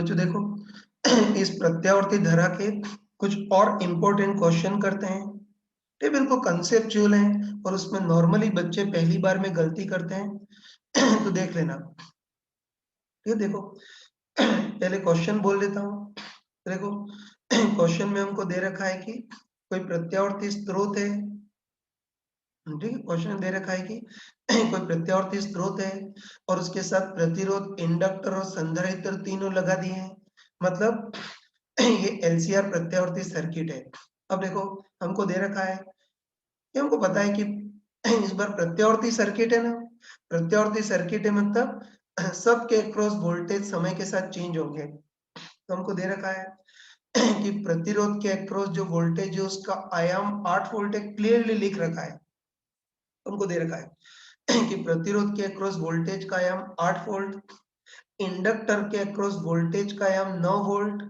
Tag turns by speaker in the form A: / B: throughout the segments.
A: जो देखो इस प्रत्यावर्ती धारा के कुछ और इम्पोर्टेंट क्वेश्चन करते हैं। ये बिल्कुल कंसेप्चुअल हैं और उसमें नॉर्मली बच्चे पहली बार में गलती करते हैं। तो देख लेना। ये देखो पहले क्वेश्चन बोल देता हूँ। देखो क्वेश्चन में हमको दे रखा है कि कोई प्रत्यावर्ती स्रोत है। ठीक है, क्वेश्चन दे रखा है कि कोई प्रत्यावर्ती स्रोत है और उसके साथ प्रतिरोध, इंडक्टर और संधारित्र तीनों लगा दिए हैं। मतलब ये एलसीआर प्रत्यावर्ती सर्किट है। अब देखो हमको दे रखा है कि हमको पता है कि इस बार प्रत्यावर्ती सर्किट है ना, प्रत्यावर्ती सर्किट है मतलब सबके अक्रॉस वोल्टेज समय के साथ चेंज होंगे। तो हमको दे रखा है कि प्रतिरोध के अक्रॉस जो वोल्टेज है उसका आयाम 8 वोल्ट है, क्लियरली लिख रखा है। हमको दे रखा है कि प्रतिरोध के अक्रॉस वोल्टेज का आयाम 8 वोल्ट, इंडक्टर के अक्रॉस वोल्टेज का आयाम 9 वोल्ट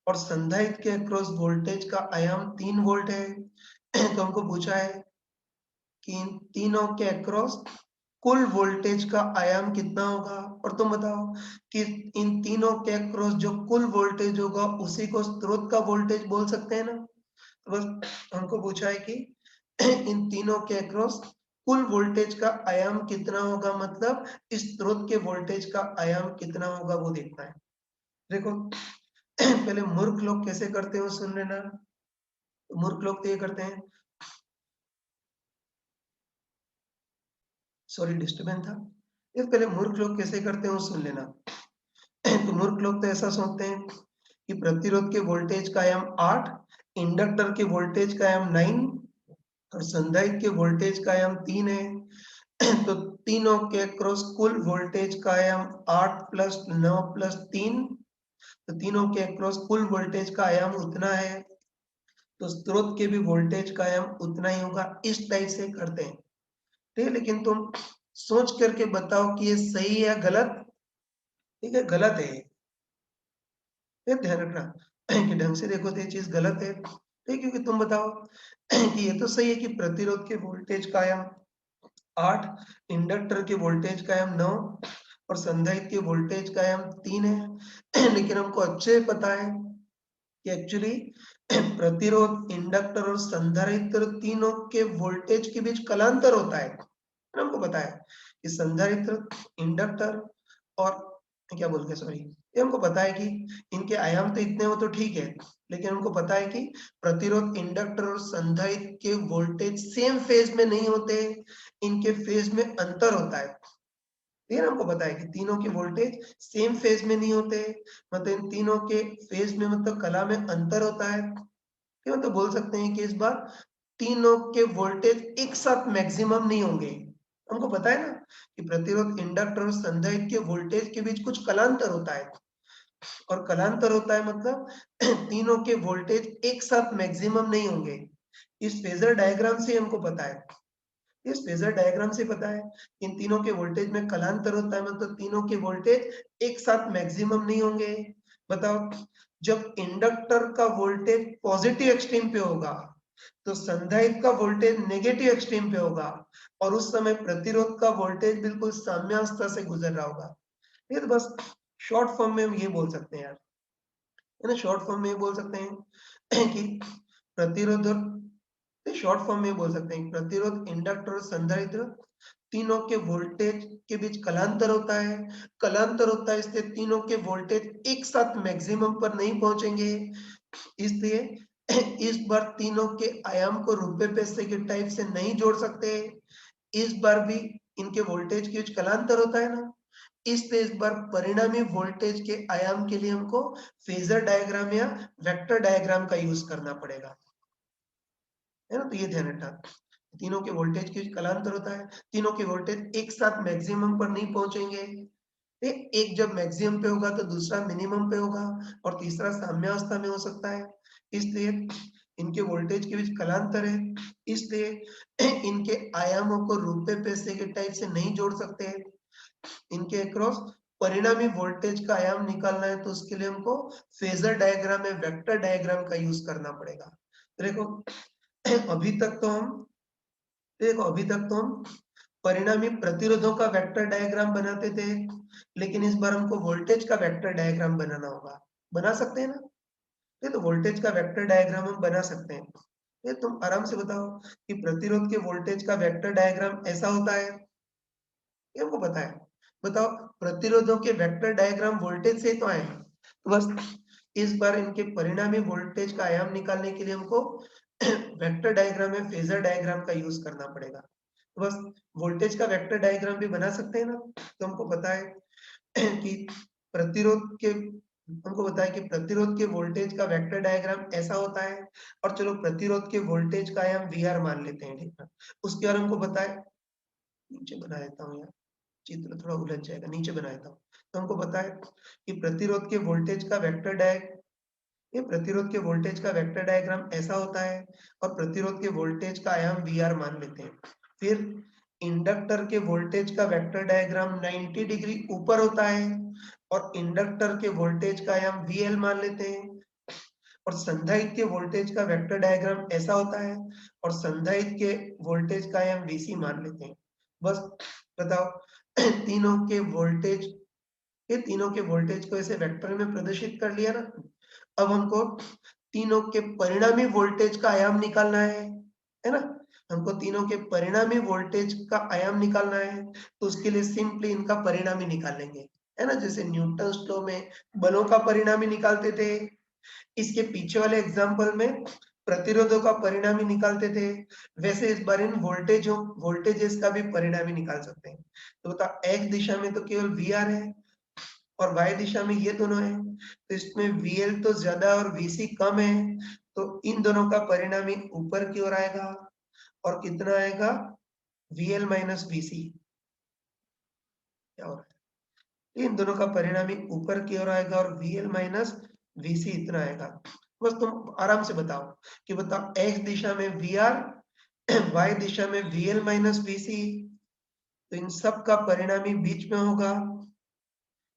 A: और संधारित्र के अक्रॉस वोल्टेज का आयाम 3 वोल्ट है। तो हमको पूछा है कि इन तीनों के अक्रॉस कुल वोल्टेज का आयाम कितना होगा। और तुम बताओ कि इन तीनों के अक्रॉस जो कुल वोल्टेज होगा उसी को स्रोत का वोल्टेज बोल सकते हैं ना। तो बस हमको पूछा है कि इन तीनों के अक्रॉस कुल वोल्टेज का आयाम कितना होगा, मतलब इस स्रोत के वोल्टेज का आयाम कितना होगा वो देखना है। देखो पहले मूर्ख लोग कैसे करते हो सुन लेना। मूर्ख लोग तो ये करते हैं, सॉरी डिस्टर्बेंस था। ये पहले मूर्ख लोग कैसे करते हैं वो सुन लेना। तो मूर्ख लोग तो ऐसा सोचते हैं कि प्रतिरोध के वोल्टेज का आयाम 8, इंडक्टर के वोल्टेज का आयाम 9 और संधारित्र के वोल्टेज का आयाम 3 है। तो तीनों के क्रॉस कुल वोल्टेज का आयाम 8 प्लस 9 प्लस 3, तो तीनों के क्रॉस कुल वोल्टेज का आयाम उतना है, तो स्रोत के भी वोल्टेज का आयाम उतना ही होगा। इस टाइप से करते हैं। ठीक है, लेकिन तुम सोच करके बताओ कि ये सही है या गलत। ठीक है, गलत है ये ध्यान रखना कि ढंग से देखो तो ये चीज गलत है। ठीक, क्योंकि तुम बताओ कि ये तो सही है कि प्रतिरोध के वोल्टेज का आयाम 8, इंडक्टर के वोल्टेज का आयाम 9 और संधारित्र के वोल्टेज का आयाम 3 है। लेकिन हमको अच्छे पता है कि एक्चुअली प्रतिरोध, इंडक्टर और संधारित्र तीनों के वोल्टेज के बीच कलांतर होता है। हमको पता है कि संधारित्र, इंडक्टर और क्या बोलते हैं, सॉरी, ये हमको पता है कि इनके आयाम तो इतने हो तो ठीक है, लेकिन हमको पता है कि प्रतिरोध, इंडक्टर और संधारित्र के वोल्टेज सेम फेज में नहीं होते, इनके फेज में अंतर होता है। ये हमको पता है कि तीनों के वोल्टेज सेम फेज में नहीं होते, मतलब इन तीनों के फेज में मतलब कला में अंतर होता है। ये मतलब बोल सकते हैं कि इस बार तीनों के वोल्टेज एक साथ मैक्सिमम नहीं होंगे। हमको पता है ना कि प्रतिरोध, इंडक्टर और संधारित्र के वोल्टेज के बीच कुछ कलांतर होता है, और कलांतर होता है मतलब तीनों के वोल्टेज एक साथ मैक्सिमम नहीं होंगे। इस फेजर डायग्राम से हमको पता है, इस फेजर डायग्राम से पता है इन तीनों के वोल्टेज में कलांतर होता है, मतलब तीनों के वोल्टेज एक साथ मैक्सिमम नहीं होंगे। बताओ, जब इंडक्टर का वोल्टेज पॉजिटिव एक्सट्रीम पे होगा तो संधारित्र का वोल्टेज नेगेटिव एक्सट्रीम पे होगा, और उस समय प्रतिरोध का वोल्टेज बिल्कुल साम्यावस्था से गुजर रहा होगा। ये तो बस शॉर्ट फॉर्म में हम ये बोल सकते हैं यार, है ना। शॉर्ट फॉर्म में ये बोल सकते हैं कि प्रतिरोध और शॉर्ट फॉर्म में बोल सकते हैं प्रतिरोध, इंडक्टर और संधारित्र तीनों के वोल्टेज के बीच कलांतर होता है। कलांतर होता है इसलिए तीनों के वोल्टेज एक साथ मैक्सिमम पर नहीं पहुंचेंगे, इसलिए इस बार तीनों के आयाम को रुपए पैसे के टाइप से नहीं जोड़ सकते। इस बार भी इनके वोल्टेज के बीच कलांतर होता है ना, इसलिए इस बार परिणामी वोल्टेज के आयाम के लिए हमको फेजर डायग्राम या वेक्टर डायग्राम का यूज करना पड़ेगा, है ना। तो ये ध्यान रखना, तीनों के वोल्टेज के बीच कलांतर होता है, तीनों के वोल्टेज एक साथ मैक्सिमम पर नहीं पहुंचेंगे। एक जब मैक्सिमम पे होगा तो दूसरा मिनिमम पे होगा और तीसरा साम्यावस्था में हो सकता है, इसलिए इनके वोल्टेज के बीच कलांतर है, इसलिए इनके आयामों को रुपए पैसे के टाइप से नहीं जोड़ सकते। इनके अक्रॉस परिणामी वोल्टेज का आयाम निकालना है तो उसके लिए हमको फेजर डायग्राम या वेक्टर डायग्राम का यूज करना पड़ेगा। देखो अभी तक तो हम परिणामी प्रतिरोधों का वेक्टर डायग्राम बनाते थे, लेकिन इस बार हमको वोल्टेज का वेक्टर डायग्राम बनाना होगा। बना सकते हैं ना? ये तो वोल्टेज का वेक्टर डायग्राम हम बना सकते हैं। ये तुम आराम से बताओ कि प्रतिरोध के वोल्टेज का वेक्टर डायग्राम ऐसा होता है, ये हमको पता है। बताओ प्रतिरोधों के वेक्टर डायग्राम वोल्टेज से ही तो आए हैं। तो बस इस बार इनके परिणामी वोल्टेज का आयाम निकालने के लिए हमको वेक्टर डायग्राम में फेजर डायग्राम का यूज करना पड़ेगा। तो बस वोल्टेज का वेक्टर डायग्राम भी बना सकते हैं ना? तो हमको पता है कि प्रतिरोध के हमको पता है कि प्रतिरोध के वोल्टेज का वेक्टर डायग्राम ऐसा होता है। और चलो प्रतिरोध के वोल्टेज का आयाम वीआर मान लेते हैं, ठीक है? उसके बाद हमको पता है, नीचे बना देता हूँ यार, चित्र थोड़ा उलझ जाएगा, नीचे बना देता हूँ। तो हमको पता है कि प्रतिरोध के वोल्टेज का वेक्टर डायग ये प्रतिरोध के वोल्टेज का वेक्टर डायग्राम ऐसा होता है और प्रतिरोध के वोल्टेज का आयाम वीआर मान लेते हैं। फिर इंडक्टर के वोल्टेज का वेक्टर डायग्राम 90 डिग्री ऊपर होता है और इंडक्टर के वोल्टेज का आयाम वीएल मान लेते हैं। और संधारित्र के वोल्टेज का वेक्टर डायग्राम ऐसा होता है और संधारित्र के वोल्टेज का आयाम वीसी मान लेते हैं। बस बताओ तीनों के वोल्टेज ये तीनों के वोल्टेज को ऐसे वेक्टर में प्रदर्शित कर लिया ना। अब हमको तीनों के परिणामी वोल्टेज का आयाम निकालना है ना? हमको तीनों के परिणामी वोल्टेज का आयाम निकालना है, तो उसके लिए सिंपली इनका परिणामी निकाल लेंगे, है ना? जैसे न्यूटन्स लॉ में बलों का परिणामी निकालते थे, इसके पीछे वाले एग्जाम्पल में प्रतिरोधों का परिणामी निकालते थे, वैसे इस बार इन वोल्टेजेस का भी परिणामी निकाल सकते हैं। तो बता एक्स दिशा में तो केवल वी आर है और y दिशा में ये दोनों है, तो इसमें VL तो ज्यादा और VC कम है, तो इन दोनों का परिणामी ऊपर की ओर आएगा और कितना आएगा VL माइनस VC। क्या हो रहा है? इन दोनों का परिणामी ऊपर की ओर आएगा और VL माइनस VC इतना आएगा। बस तुम आराम से बताओ कि बताओ x दिशा में VR, y दिशा में VL माइनस VC, तो इन सब का परिणामी बीच में होगा,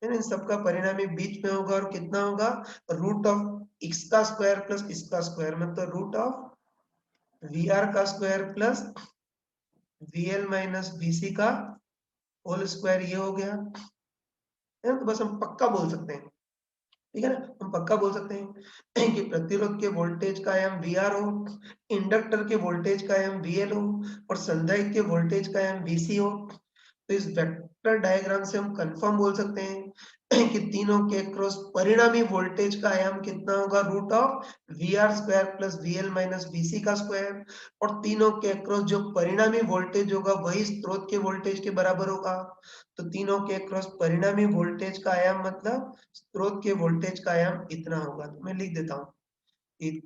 A: इन सबका परिणामी बीच में होगा और कितना होगा रूट ऑफ x का स्क्वायर प्लस इसका स्क्वायर, मतलब रूट ऑफ VR का square plus VL minus VC का होल स्क्वायर, ये हो गया है ना? तो बस हम पक्का बोल सकते हैं, ठीक है ना? हम पक्का बोल सकते हैं कि प्रतिरोध के वोल्टेज का आयाम VR हो, इंडक्टर के वोल्टेज का आयाम VL हो और संधारित्र के वोल्टेज का आयाम VC हो। तो इस वेक्टर डायग्राम से हम कंफर्म बोल सकते हैं कि तीनों के क्रॉस परिणामी वोल्टेज का आयाम कितना होगा root of VR square plus VL minus VC का स्क्वायर, और तीनों के क्रॉस जो परिणामी वोल्टेज होगा वही स्रोत के वोल्टेज के बराबर होगा। तो तीनों के क्रॉस परिणामी वोल्टेज का आयाम मतलब स्रोत के वोल्टेज का आयाम इतना होगा। तो मैं लिख देता हूँ कि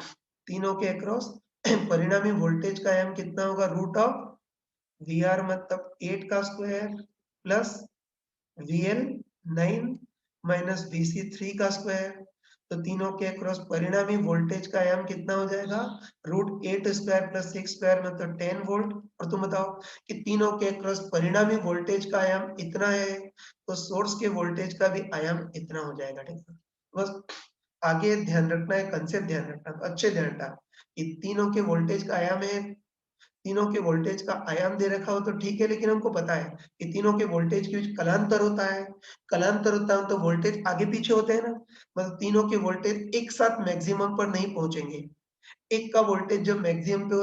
A: तीनों के क्रॉस परिणामी वोल्टेज का आयाम कितना होगा रूट ऑफ VR मतलब 8 का square plus VL 9 minus VC 3 का स्क्वायर। तो तीनों के क्रॉस परिणामी वोल्टेज का आयाम कितना हो जाएगा रूट 8 स्क्वायर प्लस 6 स्क्वायर मतलब 10 वोल्ट। और तुम बताओ कि तीनों के क्रॉस परिणामी वोल्टेज का आयाम इतना है, तो सोर्स के वोल्टेज का भी आयाम इतना हो जाएगा, ठीक है? बस आगे ध्यान रखना है, कंसेप्ट ध्यान रखना, तो अच्छे ध्यान रखना कि तीनों के वोल्टेज का आयाम है, तीनों के वोल्टेज का आयाम दे रखा हो तो ठीक है, लेकिन हमको पता है कि तीनों के वोल्टेज के बीच कलांतर होता है। कलांतर होता है तो वोल्टेज आगे पीछे होते हैं ना, मतलब तीनों के वोल्टेज एक साथ मैक्सिमम पर नहीं पहुंचेंगे। एक का वोल्टेज जब मैक्सिमम पे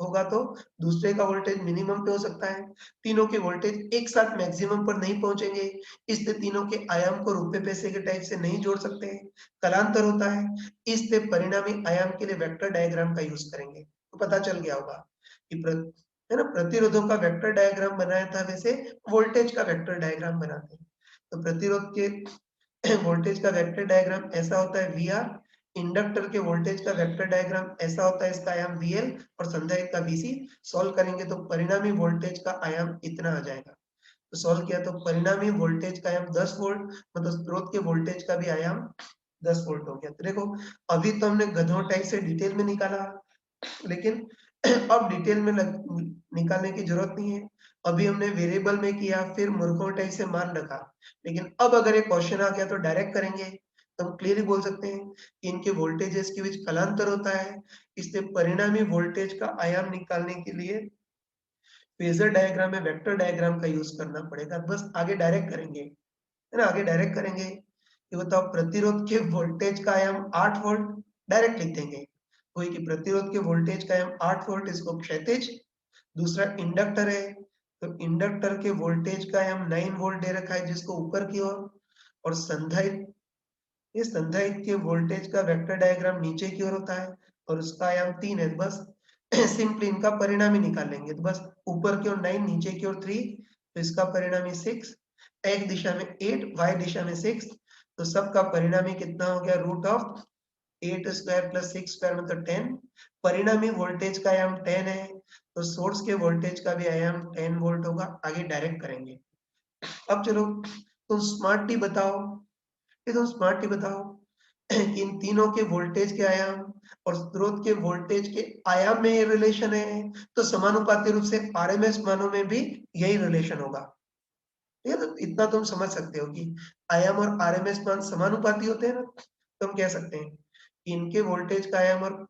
A: होगा तो दूसरे का वोल्टेज मिनिमम पे हो सकता है। तीनों के वोल्टेज एक साथ मैक्सिमम पर नहीं पहुंचेंगे, इसलिए तीनों के आयाम को रुपए पैसे के टाइप से नहीं जोड़ सकते हैं, कलांतर होता है, इसलिए परिणामी आयाम के लिए वेक्टर डायग्राम का यूज करेंगे। तो पता चल गया होगा कि है ना, प्रतिरोधों का वेक्टर डायग्राम बनाया था, वैसे वोल्टेज का वेक्टर डायग्राम बनाते हैं। तो प्रतिरोध के वोल्टेज का वेक्टर डायग्राम ऐसा होता है VR, इंडक्टर के वोल्टेज का वेक्टर डायग्राम ऐसा होता है, इसका आयाम VL और संधारित्र का VC। सॉल्व करेंगे तो परिणामी वोल्टेज का आयाम इतना आ जाएगा। तो सॉल्व किया तो परिणामी वोल्टेज का आयाम 10 वोल्ट, मतलब स्रोत के वोल्टेज का भी आयाम 10 वोल्ट हो गया। तो देखो अभी तो हमने गधों टाइप से डिटेल में निकाला, लेकिन अब डिटेल में निकालने की जरूरत नहीं है। अभी हमने वेरिएबल में किया, फिर मूर्खों टाइप से मान रखा, लेकिन अब अगर एक क्वेश्चन आ गया तो डायरेक्ट करेंगे। तो हम क्लियरली बोल सकते हैं कि इनके वोल्टेजेस के बीच कलांतर होता है, इसलिए परिणामी वोल्टेज का आयाम निकालने के लिए फेजर डायग्राम में वेक्टर डायग्राम का यूज करना पड़ेगा, बस आगे डायरेक्ट करेंगे, है ना, आगे डायरेक्ट करेंगे। ये बताओ प्रतिरोध के वोल्टेज का आयाम 8 वोल्ट, डायरेक्ट लिख देंगे वही कि प्रतिरोध के वोल्टेज का आयाम 8 वोल्ट, इसको क्षैतिज। दूसरा इंडक्टर है, तो इंडक्टर के वोल्टेज का आयाम 9 वोल्ट दे रखा है जिसको ऊपर की ओर, और संधारित्र, इस संधारित्र के वोल्टेज का वेक्टर डायग्राम नीचे की ओर होता है और उसका आयाम 3 है। बस सिंपली इनका परिणाम ही निकाल लेंगे, तो बस ऊपर की ओर 9, नीचे की ओर 3, तो इसका परिणामी 6, x दिशा में 8, y दिशा में 6, तो सबका परिणामी कितना हो गया, root of 8 square plus 6 square मतलब 10। परिणामी वोल्टेज का आयाम 10 है, तो सोर्स के वोल्टेज का भी आयाम 10 वोल्ट होगा। आगे डायरेक्ट करेंगे। अब चलो तुम स्मार्ट टी बताओ, ये तुम स्मार्ट टी बताओ इन तीनों के वोल्टेज के आयाम और स्रोत के वोल्टेज के आयाम में ये रिलेशन है, तो समानुपाती रूप से आरएमएस मानों में भी यही रिलेशन होगा। ठीक है, तो इतना तुम समझ सकते हो कि आयाम और आरएमएस मान समानुपाती होते हैं ना, तो हम कह सकते हैं कि इनके वोल्टेज का आयाम और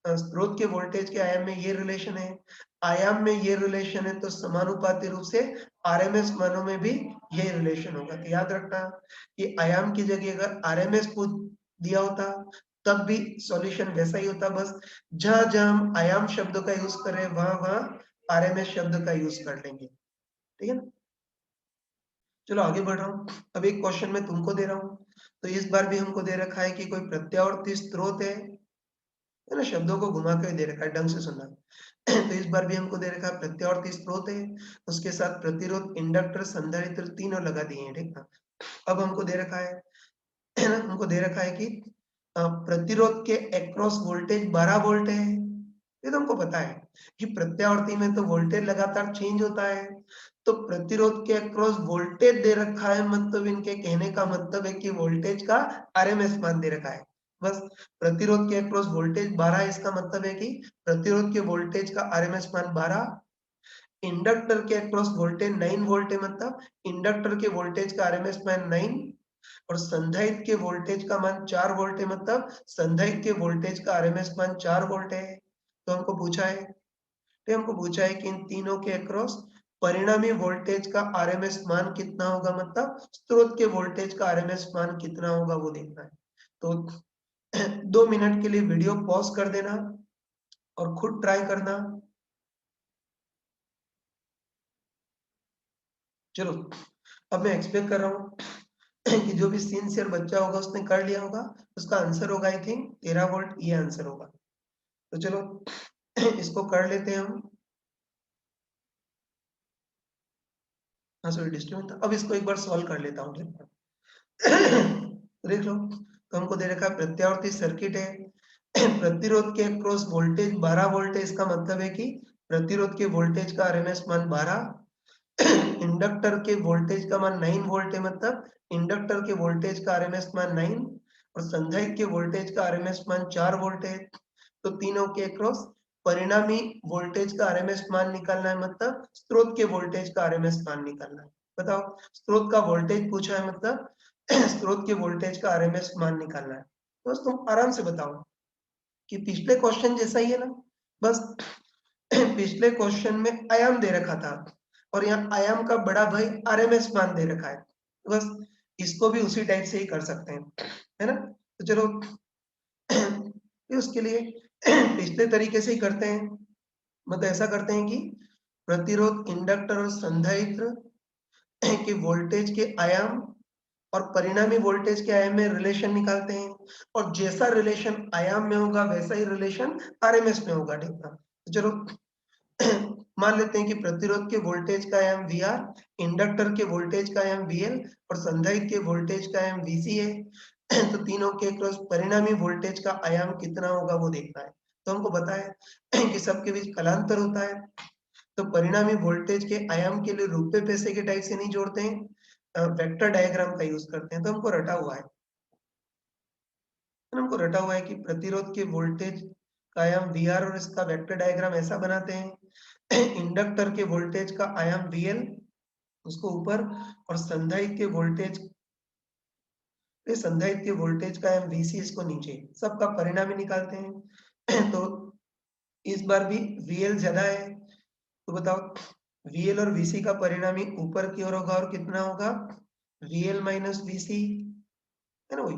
A: स्रोत के वोल्टेज के आयाम में ये रिलेशन है, आयाम में ये रिलेशन है, तो समानुपाती रूप से आरएमएस मानों में भी यही रिलेशन होगा। तो याद रखना कि आयाम की जगह अगर आरएमएस पूछ दिया होता तब भी सॉल्यूशन वैसा ही होता, बस जहां जहां हम आयाम शब्द का यूज करें वहां वहां आरएमएस शब्द का यूज कर लेंगे। ठीक है ना, चलो आगे बढ़ रहा हूँ। अब एक क्वेश्चन मैं तुमको दे रहा हूँ, तो इस बार भी हमको दे रखा है कि कोई प्रत्यावर्ती स्रोत है ना, शब्दों को घुमा के दे रखा है, ढंग से सुनना। तो इस बार भी हमको दे रखा है प्रत्यावर्ती स्रोत है, उसके साथ प्रतिरोध, इंडक्टर, संधारित्र तीनों लगा दिए हैं, ठीक ना। अब हमको दे रखा है ना, हमको दे रखा है कि प्रतिरोध के अक्रॉस वोल्टेज 12 वोल्ट है। ये तो हमको पता है कि प्रत्यावर्ती में तो वोल्टेज लगातार चेंज होता है, तो प्रतिरोध के अक्रॉस वोल्टेज दे रखा है, मतलब इनके कहने का मतलब है कि वोल्टेज का आरएमएस मान दे रखा है। बस प्रतिरोध के अक्रॉस वोल्टेज 12 है, इसका मतलब है कि प्रतिरोध के वोल्टेज का आरएमएस मान 12। इंडक्टर के अक्रॉस वोल्टेज 9 वोल्ट है, मतलब इंडक्टर के वोल्टेज का आरएमएस मान 9। और संधारित्र के वोल्टेज का मान 4 वोल्ट है, मतलब संधारित्र के वोल्टेज का आरएमएस मान 4 वोल्ट है। तो हमको पूछा है, तो हमको पूछा है कि इन तीनों के अक्रॉस परिणामी वोल्टेज का आरएमएस मान कितना होगा, मतलब स्रोत के वोल्टेज का आरएमएस मान कितना होगा वो देखना है। तो 2 मिनट के लिए वीडियो पॉज कर देना और खुद ट्राई करना। चलो अब मैं एक्सपेक्ट कर रहा हूँ कि जो भी सिंसियर बच्चा होगा उसने कर लिया होगा, उसका आंसर होगा आई थिंक 13 वोल्ट, ये आंसर होगा। तो चलो इसको कर लेते हैं हम। हाँ सॉरी डिस्टर्ब था, अब इसको एक बार सॉल्व कर लेता हूँ। देख लो, तो हमको दे रखा है प्रत्यावर्ती सर्किट है, प्रतिरोध के अक्रॉस वोल्टेज 12 वोल्ट है, इसका मतलब है कि प्रतिरोध के वोल्टेज का आरएमएस मान 12। इंडक्टर के वोल्टेज का मान 9 वोल्ट है, मतलब इंडक्टर के वोल्टेज का आरएमएस मान 9। और संधारित्र के वोल्टेज का आरएमएस मान 4 वोल्ट है। तो तीनों के अक्रॉस परिणामी वोल्टेज का आरएमएस मान निकालना है, मतलब स्रोत के वोल्टेज का आरएमएस मान निकालना है। बताओ, स्रोत का वोल्टेज पूछा है, मतलब स्रोत के वोल्टेज का आरएमएस मान निकालना है। तो बस तुम आराम से बताओ कि पिछले क्वेश्चन जैसा ही है ना, बस पिछले क्वेश्चन में आयाम दे रखा था और यहाँ आयाम का बड़ा भाई आरएमएस मान दे रखा है, तो बस इसको भी उसी टाइप से ही कर सकते हैं, है ना। तो चलो उसके लिए पिछले तरीके से ही करते हैं, मतलब ऐसा करते हैं कि प्रतिरोध, इंडक्टर और संधारित्र के वोल्टेज के आयाम और परिणामी वोल्टेज के आयाम में रिलेशन निकालते हैं, और जैसा रिलेशन आयाम में होगा वैसा ही रिलेशन आरएमएस में होगा, ठीक है। तो चलो मान लेते हैं कि प्रतिरोध के वोल्टेज का आयाम VR, इंडक्टर के वोल्टेज का आयाम VL और संधारित्र के वोल्टेज का आयाम VC है। तो तीनों के क्रॉस परिणामी वोल्टेज का आयाम कितना होगा वो देखना है। तो हमको पता है कि सबके बीच कलांतर होता है, तो परिणामी वोल्टेज के आयाम के लिए रुपए पैसे के टाइप से नहीं जोड़ते हैं, वेक्टर डायग्राम का यूज करते हैं। तो हमको रटा हुआ है, हमको रटा हुआ है कि प्रतिरोध के वोल्टेज का आयाम VR और इसका वेक्टर डायग्राम ऐसा बनाते हैं। इंडक्टर के वोल्टेज का आयाम VL, उसको ऊपर, और संधारित्र के वोल्टेज, संधारित्र के वोल्टेज का आयाम VC, इसको नीचे, सबका परिणामी निकालते हैं। तो इस बार भी VL ज्यादा है, तो बताओ VL और VC का परिणामी ऊपर की ओर होगा और कितना होगा VL माइनस VC, है ना, वही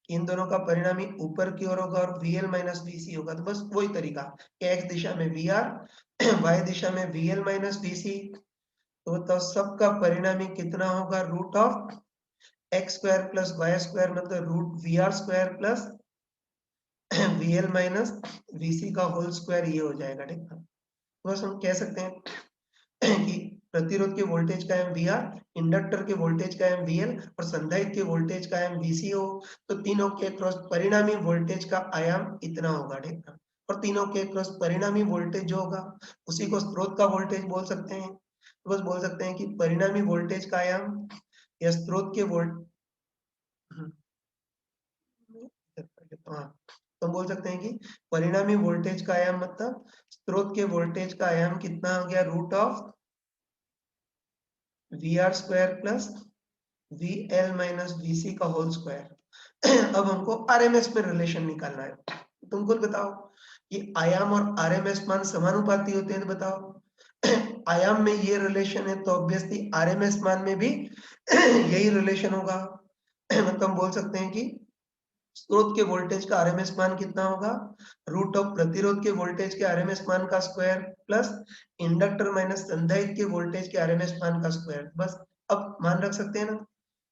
A: इन दोनों का परिणामी ऊपर की ओर होगा और VL माइनस VC होगा। तो बस वही तरीका कि x दिशा में VR, y दिशा में VL माइनस VC। तो बताओ सबका परिणामी कितना होगा, root of X square plus Y square, मतलब root VR square plus VL minus VC का होल स्क्वायर, ये हो जाएगा। ठीक है, तो बस हम कह सकते हैं कि प्रतिरोध के वोल्टेज का एम VR, इंडक्टर के वोल्टेज का एम VL और संधारित्र के वोल्टेज का एम VC हो, तो तीनों के क्रॉस परिणामी वोल्टेज का आयाम इतना होगा। ठीक है, और तीनों के क्रॉस परिणामी वोल्टेज जो होगा उसी को स्रोत का वोल्टेज बोल सकते हैं। तो बस बोल सकते हैं कि परिणामी वोल्टेज का आयाम या स्रोत के वोल्ट, हाँ, तो हम बोल सकते हैं कि परिणामी वोल्टेज का आयाम मतलब स्रोत के वोल्टेज का आयाम कितना हो गया, root of VR square plus VL minus VC का होल स्क्वायर। अब हमको RMS में रिलेशन निकालना है। तुम खुद बताओ कि आयाम और RMS मान समानुपाती होते हैं, तो बताओ आयाम में ये रिलेशन है तो ऑब्वियसली RMS मान में भी यही रिलेशन होगा। मतलब हम बोल सकते हैं कि स्रोत के वोल्टेज का RMS मान कितना होगा, रूट ऑफ प्रतिरोध के वोल्टेज के RMS मान का स्क्वायर प्लस इंडक्टर माइनस संधारित्र के वोल्टेज के RMS मान का स्क्वायर। बस अब मान रख सकते हैं ना,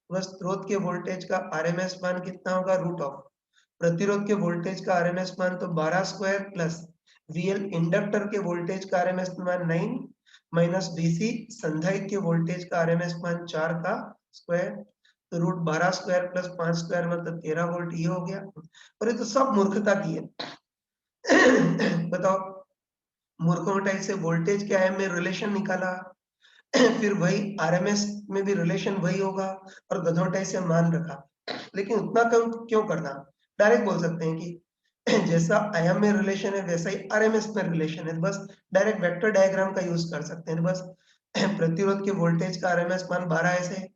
A: बस स्रोत के वोल्टेज का RMS मान कितना होगा, रूट ऑफ प्रतिरोध के वोल्टेज का RMS मान तो 12 स्क्वायर प्लस VL इंडक्टर के वोल्टेज का RMS मान 9 माइनस VC संधारित्र के वोल्टेज का RMS मान 4 का स्क्वायर। तो रूट 12 स्क्वायर प्लस 5 स्क्वायर मतलब 13 वोल्ट, ये हो गया। और ये तो सब मूर्खता की है। बताओ, मूर्खों टाइप से वोल्टेज के आयाम में रिलेशन निकाला, फिर वही आरएमएस में भी रिलेशन वही होगा और गधों टाइप से मान रखा। लेकिन उतना कम क्यों करना, डायरेक्ट बोल सकते हैं कि जैसा आयाम में रिलेशन है वैसा ही आरएमएस में रिलेशन है। बस डायरेक्ट वेक्टर डायग्राम का यूज कर सकते हैं। बस प्रतिरोध के वोल्टेज का आरएमएस मान 12 ऐसे,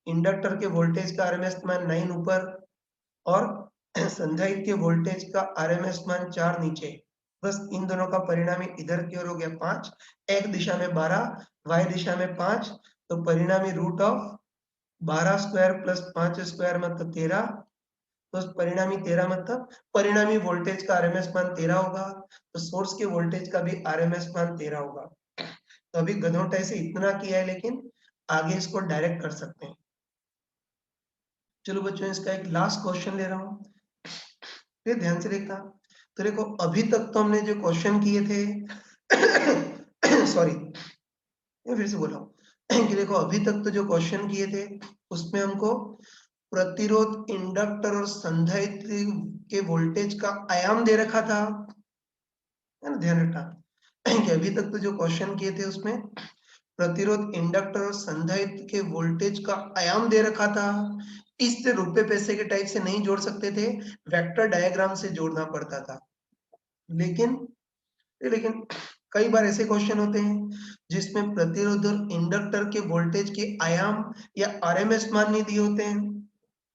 A: इंडक्टर के वोल्टेज का आरएमएस मान 9 ऊपर और संधारित्र के वोल्टेज का आरएमएस मान 4 नीचे। बस इन दोनों का परिणामी इधर की ओर हो गया 5, एक दिशा में 12, वाई दिशा में 5, तो परिणामी root of 12 square plus 5 square मतलब 13। तो परिणामी 13 मतलब परिणामी वोल्टेज का आरएमएस मान 13 होगा, तो सोर्स के वोल्टेज का भी आरएमएस मान 13 होगा। तो अभी गधोटा से इतना किया है, लेकिन आगे इसको डायरेक्ट कर सकते हैं। चलो बच्चों, इसका एक लास्ट क्वेश्चन ले रहा हूँ, फिर ध्यान से देखना। तो देखो, अभी तक तो हमने जो क्वेश्चन किए थे सॉरी, मैं फिर से बोल रहा हूँ कि देखो अभी तक तो जो क्वेश्चन किए थे उसमें हमको प्रतिरोध, इंडक्टर और संधारित्र के वोल्टेज का आयाम दे रखा था, है ना, ध्यान रखना कि अभी तक तो जो क्वेश्चन किए थे उसमें प्रतिरोध, इंडक्टर और संधारित्र के वोल्टेज का आयाम दे रखा था। इससे रुपए पैसे के टाइप से नहीं जोड़ सकते थे, वेक्टर डायग्राम से जोड़ना पड़ता था। लेकिन लेकिन कई बार ऐसे क्वेश्चन होते हैं जिसमें प्रतिरोध और इंडक्टर के वोल्टेज के आयाम या आरएमएस मान नहीं दिए होते हैं,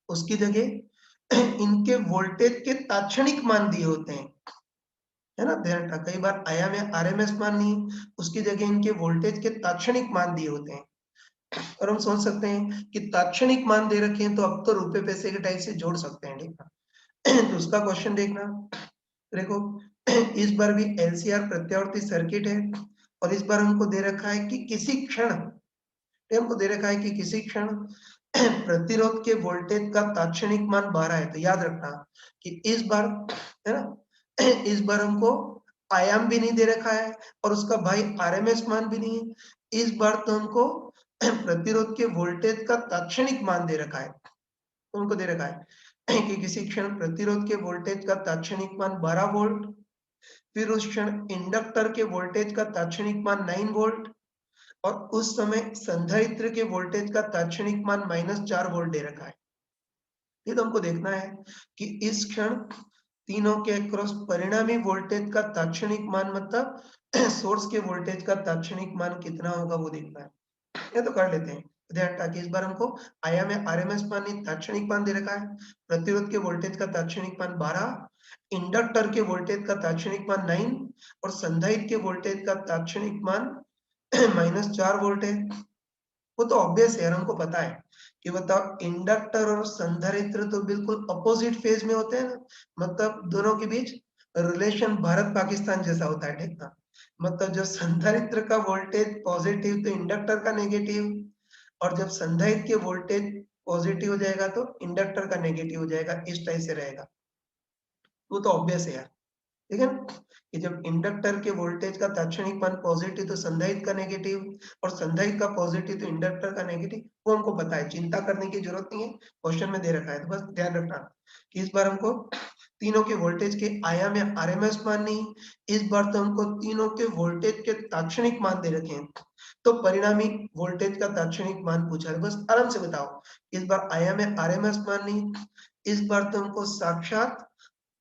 A: उसकी जगह इनके वोल्टेज के तात्क्षणिक मान दिए होते हैं, है ना, ध्यान रखना। कई बार आयाम या आरएमएस मान नहीं, उसकी जगह इनके वोल्टेज के तात्क्षणिक मान दिए होते हैं। और हम सोच सकते हैं कि तात्क्षणिक मान दे रखे हैं तो अब तो रुपए पैसे के टाइप से जोड़ सकते हैं, ठीक है। तो उसका क्वेश्चन देखना, देखो इस बार भी एलसीआर प्रत्यावर्ती सर्किट है और इस बार हमको दे रखा है कि किसी क्षण, हमको दे रखा है कि किसी क्षण प्रतिरोध के वोल्टेज का तात्क्षणिक मान 12 है। तो याद रखना कि इस बार, है ना, इस बार हमको आयाम भी नहीं दे रखा है और उसका भाई आरएमएस मान भी नहीं है। इस बार तो हमको प्रतिरोध के वोल्टेज का तात्क्षणिक मान दे रखा है। तो हमको दे रखा है कि किसी क्षण प्रतिरोध के वोल्टेज का तात्क्षणिक मान 12 वोल्ट, फिर उस क्षण इंडक्टर के वोल्टेज का तात्क्षणिक मान 9 वोल्ट और उस समय संधारित्र के वोल्टेज का तात्क्षणिक मान -4 वोल्ट दे रखा है। ये तो हमको देखना है कि इस क्षण तीनों के अक्रॉस परिणामी वोल्टेज का तात्क्षणिक मान मतलब सोर्स के वोल्टेज का तात्क्षणिक मान कितना होगा वो देखना है। ये तो कर लेते हैं ध्यान, ताकि इस बार हमको आयाम में आरएमएस मान नहीं, तात्क्षणिक मान दे रखा है। प्रतिरोध के वोल्टेज का तात्क्षणिक मान 12, इंडक्टर के वोल्टेज का तात्क्षणिक मान 9 और संधारित्र के वोल्टेज का तात्क्षणिक मान -4 वोल्ट है, वो तो ऑब्वियस है यार, हमको पता है कि बताओ इंडक्टर और संधारित्र तो बिल्कुल अपोजिट फेज में होते हैं ना, मतलब दोनों के बीच रिलेशन भारत पाकिस्तान जैसा होता है, ठीक ना। मतलब जब संधारित्र का वोल्टेज पॉजिटिव तो इंडक्टर का नेगेटिव, और जब संधारित्र के वोल्टेज पॉजिटिव हो जाएगा तो इंडक्टर का नेगेटिव हो जाएगा, इस टाइप से रहेगा। वो तो ऑब्वियस है यार, ठीक है ना, कि जब इंडक्टर के वोल्टेज का तात्क्षणिक मान पॉजिटिव तो संधारित्र का नेगेटिव, और संधारित्र का पॉजिटिव तो इंडक्टर का नेगेटिव, वो हमको पता है, चिंता करने की जरूरत नहीं है, क्वेश्चन में दे रखा है, तो बस ध्यान रखना कि इस बार हमको तीनों के वोल्टेज के आयाम या आरएमएस मान नहीं, इस बार तो हमको तीनों के वोल्टेज के तात्क्षणिक मान दे रखे हैं, तो परिणामी वोल्टेज का तात्क्षणिक मान पूछा है, बस आराम से बताओ, इस बार आयाम या आरएमएस मान नहीं, इस बार तो हमको साक्षात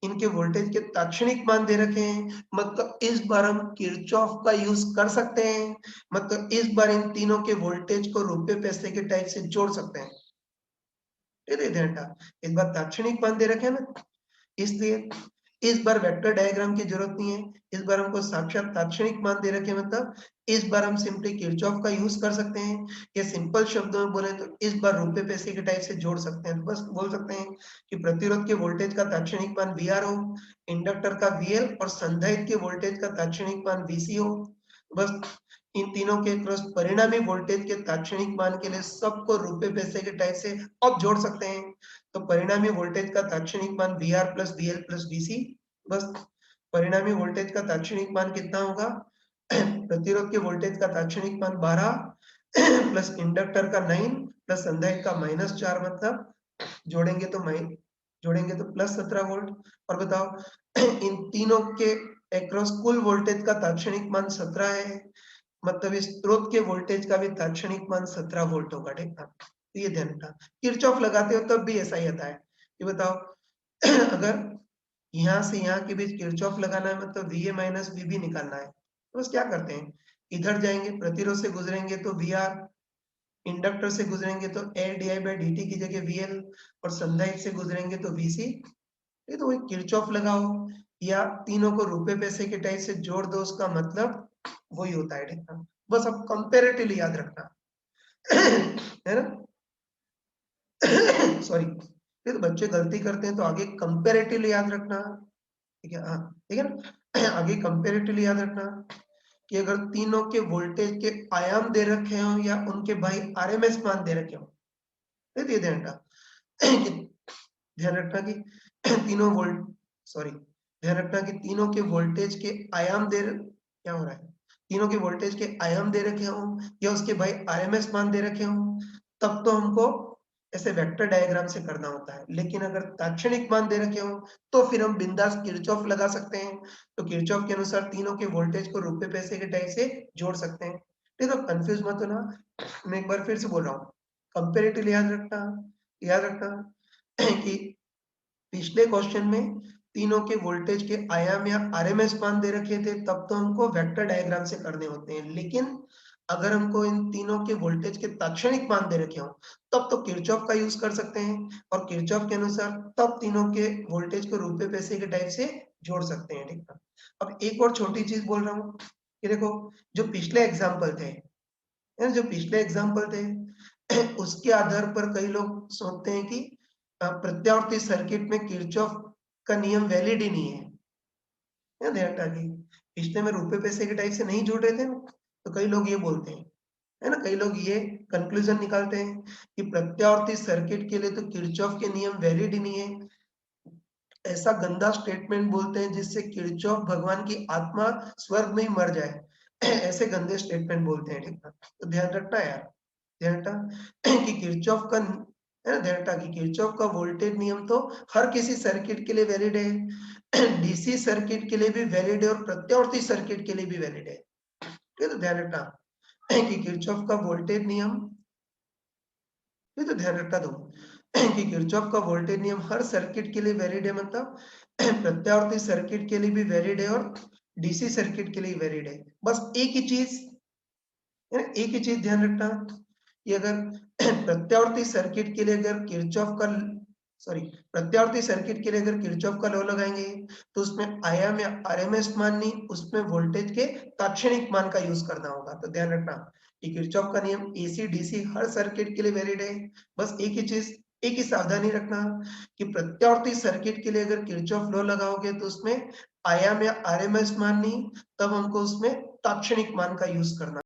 A: इनके वोल्टेज के तात्क्षणिक मान दे रखे हैं, मतलब इस बार हम किरचॉफ का यूज कर सकते हैं, मतलब इस बार इन तीनों के वोल्टेज को रुपए पैसे के टाइप से जोड़ सकते हैं। इस बार तात्क्षणिक मान दे रखे हैं ना, इसलिए इस बार वेक्टर डायग्राम की जरूरत नहीं है, इस बार हमको साक्षात तात्क्षणिक मान दे रखे हैं, मतलब इस बार हम सिंपली किरचॉफ का यूज कर सकते हैं, या सिंपल शब्दों में बोले तो इस बार रुपए पैसे के टाइप से जोड़ सकते हैं, तो बस बोल सकते हैं कि प्रतिरोध के वोल्टेज का तात्क्षणिक मान VR हो, इंडक्टर का VL और संधारित्र के वोल्टेज का तात्क्षणिक मान VC हो, बस इन तीनों के क्रॉस परिणामी वोल्टेज के तात्क्षणिक मान के लिए सबको रुपए पैसे के टाइप से अब जोड़ सकते हैं, तो परिणामी वोल्टेज का तात्क्षणिक मान VR plus VL plus VC, बस परिणामी वोल्टेज का तात्क्षणिक मान कितना होगा, प्रतिरोध के वोल्टेज का तात्क्षणिक मान 12 प्लस इंडक्टर का 9 प्लस संधारित्र का -4, मतलब जोड़ेंगे तो +17 वोल्ट, और बताओ इन तीनों के एक्रॉस कुल वोल्टेज का तात्क्षणिक मान 17 है, मतलब इस स्रोत के वोल्टेज का भी तात्क्षणिक मान 17 वोल्ट होगा, ठीक है, तो ये ध्यान रखना। किरचॉफ लगाते हो तब भी ऐसा ही आता है, ये बताओ अगर यहाँ से यहाँ के बीच किरचॉफ लगाना है, मतलब VA माइनस VB निकालना है, तो बस क्या करते हैं, इधर जाएंगे, प्रतिरोध से गुजरेंगे तो VR, इंडक्टर से गुजरेंगे तो LdI/dt की जगह VL, और संधारित्र से गुजरेंगे तो VC, ये तो वही किरचॉफ लगाओ या तीनों को रुपए पैसे के टाइप से जोड़ दो, उसका मतलब वही होता है, ठीक है, बस अब कंपैरेटिवली याद रखना है ना। सॉरी, ये तो बच्चे गलती करते हैं, तो आगे कंपैरेटिवली याद रखना, ठीक है, हाँ, ठीक है ना। आगे कंपैरेटिवली याद रखना कि अगर तीनों के वोल्टेज के आयाम दे रखे हो या उनके भाई आरएमएस मान दे रखे हो, तो ये ध्यान रखना ध्यान रखना कि तीनों वोल्ट सॉरी ध्यान रखना कि तीनों के वोल्टेज के आयाम दे क्या हो रहा है, तीनों के वोल्टेज के आयाम दे रखे हो या उसके भाई आरएमएस मान दे रखे हो, तब तो हमको ऐसे वेक्टर डायग्राम से करना होता है, लेकिन अगर तात्क्षणिक मान दे रखे हो तो फिर हम बिंदास किरचॉफ लगा सकते हैं, तो किरचॉफ के अनुसार तीनों के वोल्टेज को रुपए पैसे के टाइप से जोड़ सकते हैं, ठीक है, कंफ्यूज मत होना, मैं एक बार फिर से बोल रहा हूँ, कंपेरेटिव याद रखना कि पिछले क्वेश्चन में तीनों के वोल्टेज के आयाम या आरएमएस मान दे रखे थे, तब तो हमको वेक्टर डायग्राम से करने होते हैं, लेकिन अगर हमको इन तीनों के वोल्टेज के तात्क्षणिक मान दे रखे हो तब तो किरचॉफ का यूज कर सकते हैं, और किरचॉफ के अनुसार तब तीनों के वोल्टेज को रुपए पैसे के टाइप से जोड़ सकते हैं, ठीक है। अब एक और छोटी चीज बोल रहा हूँ कि देखो, जो पिछले एग्जाम्पल थे, जो पिछले एग्जाम्पल थे उसके आधार पर कई लोग सोचते हैं कि प्रत्यावर्ती सर्किट में किरचॉफ का नियम वैलिड ही नहीं है, ध्यान रखिए, पिछले में रुपए पैसे के टाइप से नहीं जोड़ रहे थे ना, तो कई लोग ये बोलते हैं, है ना, कई लोग ये कंक्लूजन निकालते हैं कि प्रत्यावर्ती सर्किट के लिए तो किरचॉफ के नियम वैलिड ही नहीं है, ऐसा गंदा स्टेटमेंट बोलते हैं जिससे किरचॉफ भगवान की आत्मा स्वर्ग में ही मर जाए ऐसे गंदे स्टेटमेंट बोलते हैं, ठीक है, तो ध्यान रखना यार, ध्यान रखना कि किरचॉफ का है ना, ध्यान रखना कि किरचॉफ का वोल्टेज नियम तो हर किसी सर्किट के लिए वैलिड है, डीसी सर्किट के लिए भी वैलिड है और प्रत्यावर्ती सर्किट के लिए भी वैलिड है, ठीक है, तो ध्यान रखना कि किरचॉफ का वोल्टेज नियम, ये तो ध्यान रखना तुम कि किरचॉफ का वोल्टेज नियम हर सर्किट के लिए वैलिड है, मतलब प्रत्यावर्ती सर्किट के लिए भी वैलिड है और डीसी सर्किट के लिए वैलिड है, बस एक ही चीज है ना, एक ही चीज ध्यान रखना कि अगर प्रत्यावर्ती सर्किट के लिए अगर किरचॉफ का सॉरी प्रत्यावर्ती सर्किट के लिए अगर किरचॉफ का लॉ लगाएंगे तो उसमें आयाम या आरएमएस मान नहीं, उसमें वोल्टेज के तात्क्षणिक मान का यूज करना होगा। तो ध्यान रखना कि किरचॉफ का नियम एसी डीसी हर सर्किट के लिए वैलिड है। बस एक ही चीज, एक ही सावधानी रखना कि प्रत्यावर्ती सर्किट के लिए अगर किरचॉफ लॉ लगाओगे तो उसमें आयाम या आरएमएस मान नहीं, तब हमको उसमें तात्क्षणिक मान का यूज करना।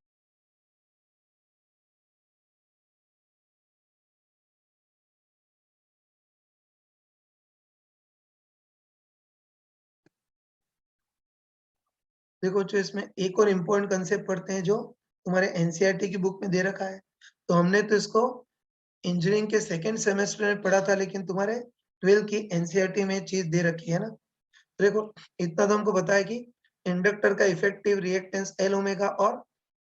A: देखो जो इसमें एक और इम्पोर्टेंट कंसेप्ट पढ़ते हैं जो तुम्हारे एनसीईआरटी की बुक में दे रखा है। तो हमने तो इसको इंजीनियरिंग के सेकेंड सेमेस्टर में पढ़ा था, लेकिन तुम्हारे 12 की एनसीईआरटी में चीज दे रखी है ना। देखो इतना तो हमको पता है कि इंडक्टर का इफेक्टिव रिएक्टेंस एल ओमेगा और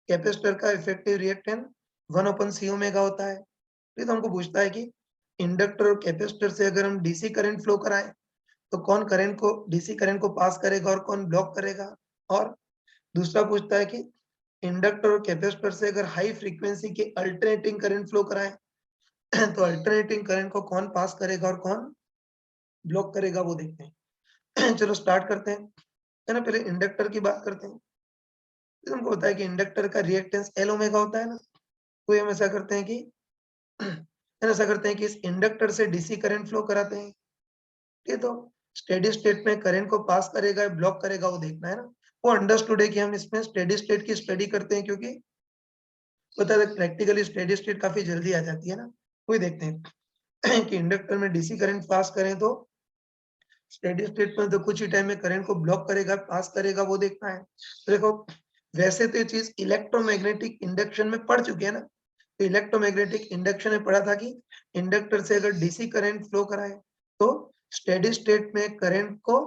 A: कैपेसिटर का इफेक्टिव रिएक्टेंस 1/c ओमेगा होता है। फिर तो हमको पूछता है कि इंडक्टर और कैपेसिटर से अगर हम डीसी करंट फ्लो कराएं तो कौन करंट को डीसी करंट को पास करेगा और कौन ब्लॉक करेगा। और दूसरा पूछता है कि इंडक्टर और कैपेसिटर से अगर हाई फ्रीक्वेंसी के अल्टरनेटिंग करंट फ्लो कराएं तो अल्टरनेटिंग करंट को कौन पास करेगा और कौन ब्लॉक करेगा वो देखते हैं। चलो स्टार्ट करते हैं, है ना। पहले इंडक्टर की बात करते हैं। तो हमको होता है कि इंडक्टर का रिएक्टेंस एल ओमेगा होता है ना। तो हम ऐसा करते हैं कि ऐसा करते हैं कि इस इंडक्टर से डीसी करंट फ्लो कराते हैं। ये तो स्टेडी स्टेट में करंट को पास करेगा ब्लॉक करेगा वो देखना है ना। वो अंडरस्टूड है कि हम इसमें स्टेडी स्टेट की स्टडी करते हैं, क्योंकि पता है प्रैक्टिकली स्टेडी स्टेट काफी जल्दी आ जाती है ना। वही देखते हैं कि इंडक्टर में डीसी करंट पास करें तो स्टेडी स्टेट में तो कुछ ही टाइम में करंट को ब्लॉक करेगा पास करेगा वो देखना है। तो देखो वैसे तो ये चीज इलेक्ट्रोमैग्नेटिक इंडक्शन में पढ़ चुके हैं ना। तो इलेक्ट्रोमैग्नेटिक इंडक्शन में पढ़ा था कि इंडक्टर से अगर डीसी करंट फ्लो कराए तो स्टेडी स्टेट में करंट को,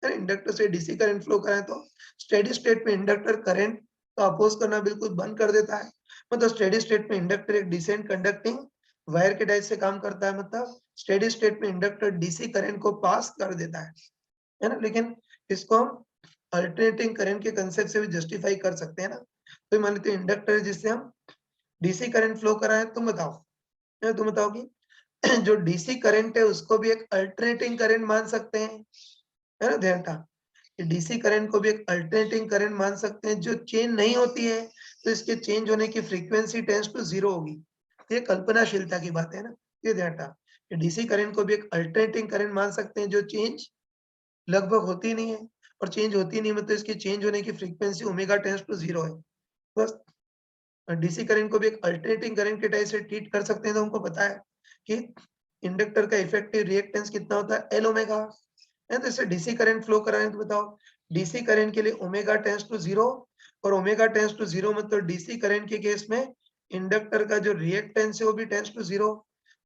A: इंडक्टर से डीसी करंट फ्लो कराए तो स्टेडी स्टेट में इंडक्टर करंट का अपोज करना बिल्कुल बंद कर देता है। मतलब स्टेडी स्टेट में इंडक्टर एक डिसेंट कंडक्टिंग वायर के टाइप से काम करता है। मतलब स्टेडी स्टेट में इंडक्टर डीसी करंट को पास कर देता है ना। लेकिन इसको हम अल्टरनेटिंग करंट के कंसेप्ट से भी जस्टिफाई कर सकते हैं ना। तो मान लेते हैं इंडक्टर जिससे हम डीसी करंट फ्लो कराए, तुम बताओ, तुम बताओ कि जो डीसी करंट है उसको भी एक अल्टरनेटिंग करंट मान सकते हैं, है ना। ध्यान था डीसी करंट को भी एक अल्टरनेटिंग करंट मान सकते हैं जो चेंज नहीं होती है, तो इसके चेंज होने की फ्रीक्वेंसी टेंड्स टू 0 होगी। ये कल्पनाशीलता की बात है ना। ये ध्यान था कि डीसी करंट को भी एक अल्टरनेटिंग करंट मान सकते हैं जो चेंज लगभग होती नहीं है, और चेंज होती नहीं मतलब इसकी चेंज होने की फ्रीक्वेंसी ओमेगा टेंड्स टू 0 है। बस डीसी करंट को भी एक अल्टरनेटिंग करंट के टाइप से ट्रीट कर सकते हैं। तो हमको पता है कि इंडक्टर का इफेक्टिव रिएक्टेंस कितना होता है एल ओमेगा है। तो इससे डीसी करंट फ्लो कराएं तो बताओ डीसी करंट के लिए ओमेगा टेंड्स टू 0, और ओमेगा टेंड्स टू 0 मतलब डीसी करंट के केस में इंडक्टर का जो रिएक्टेंस है वो भी टेंड्स टू 0।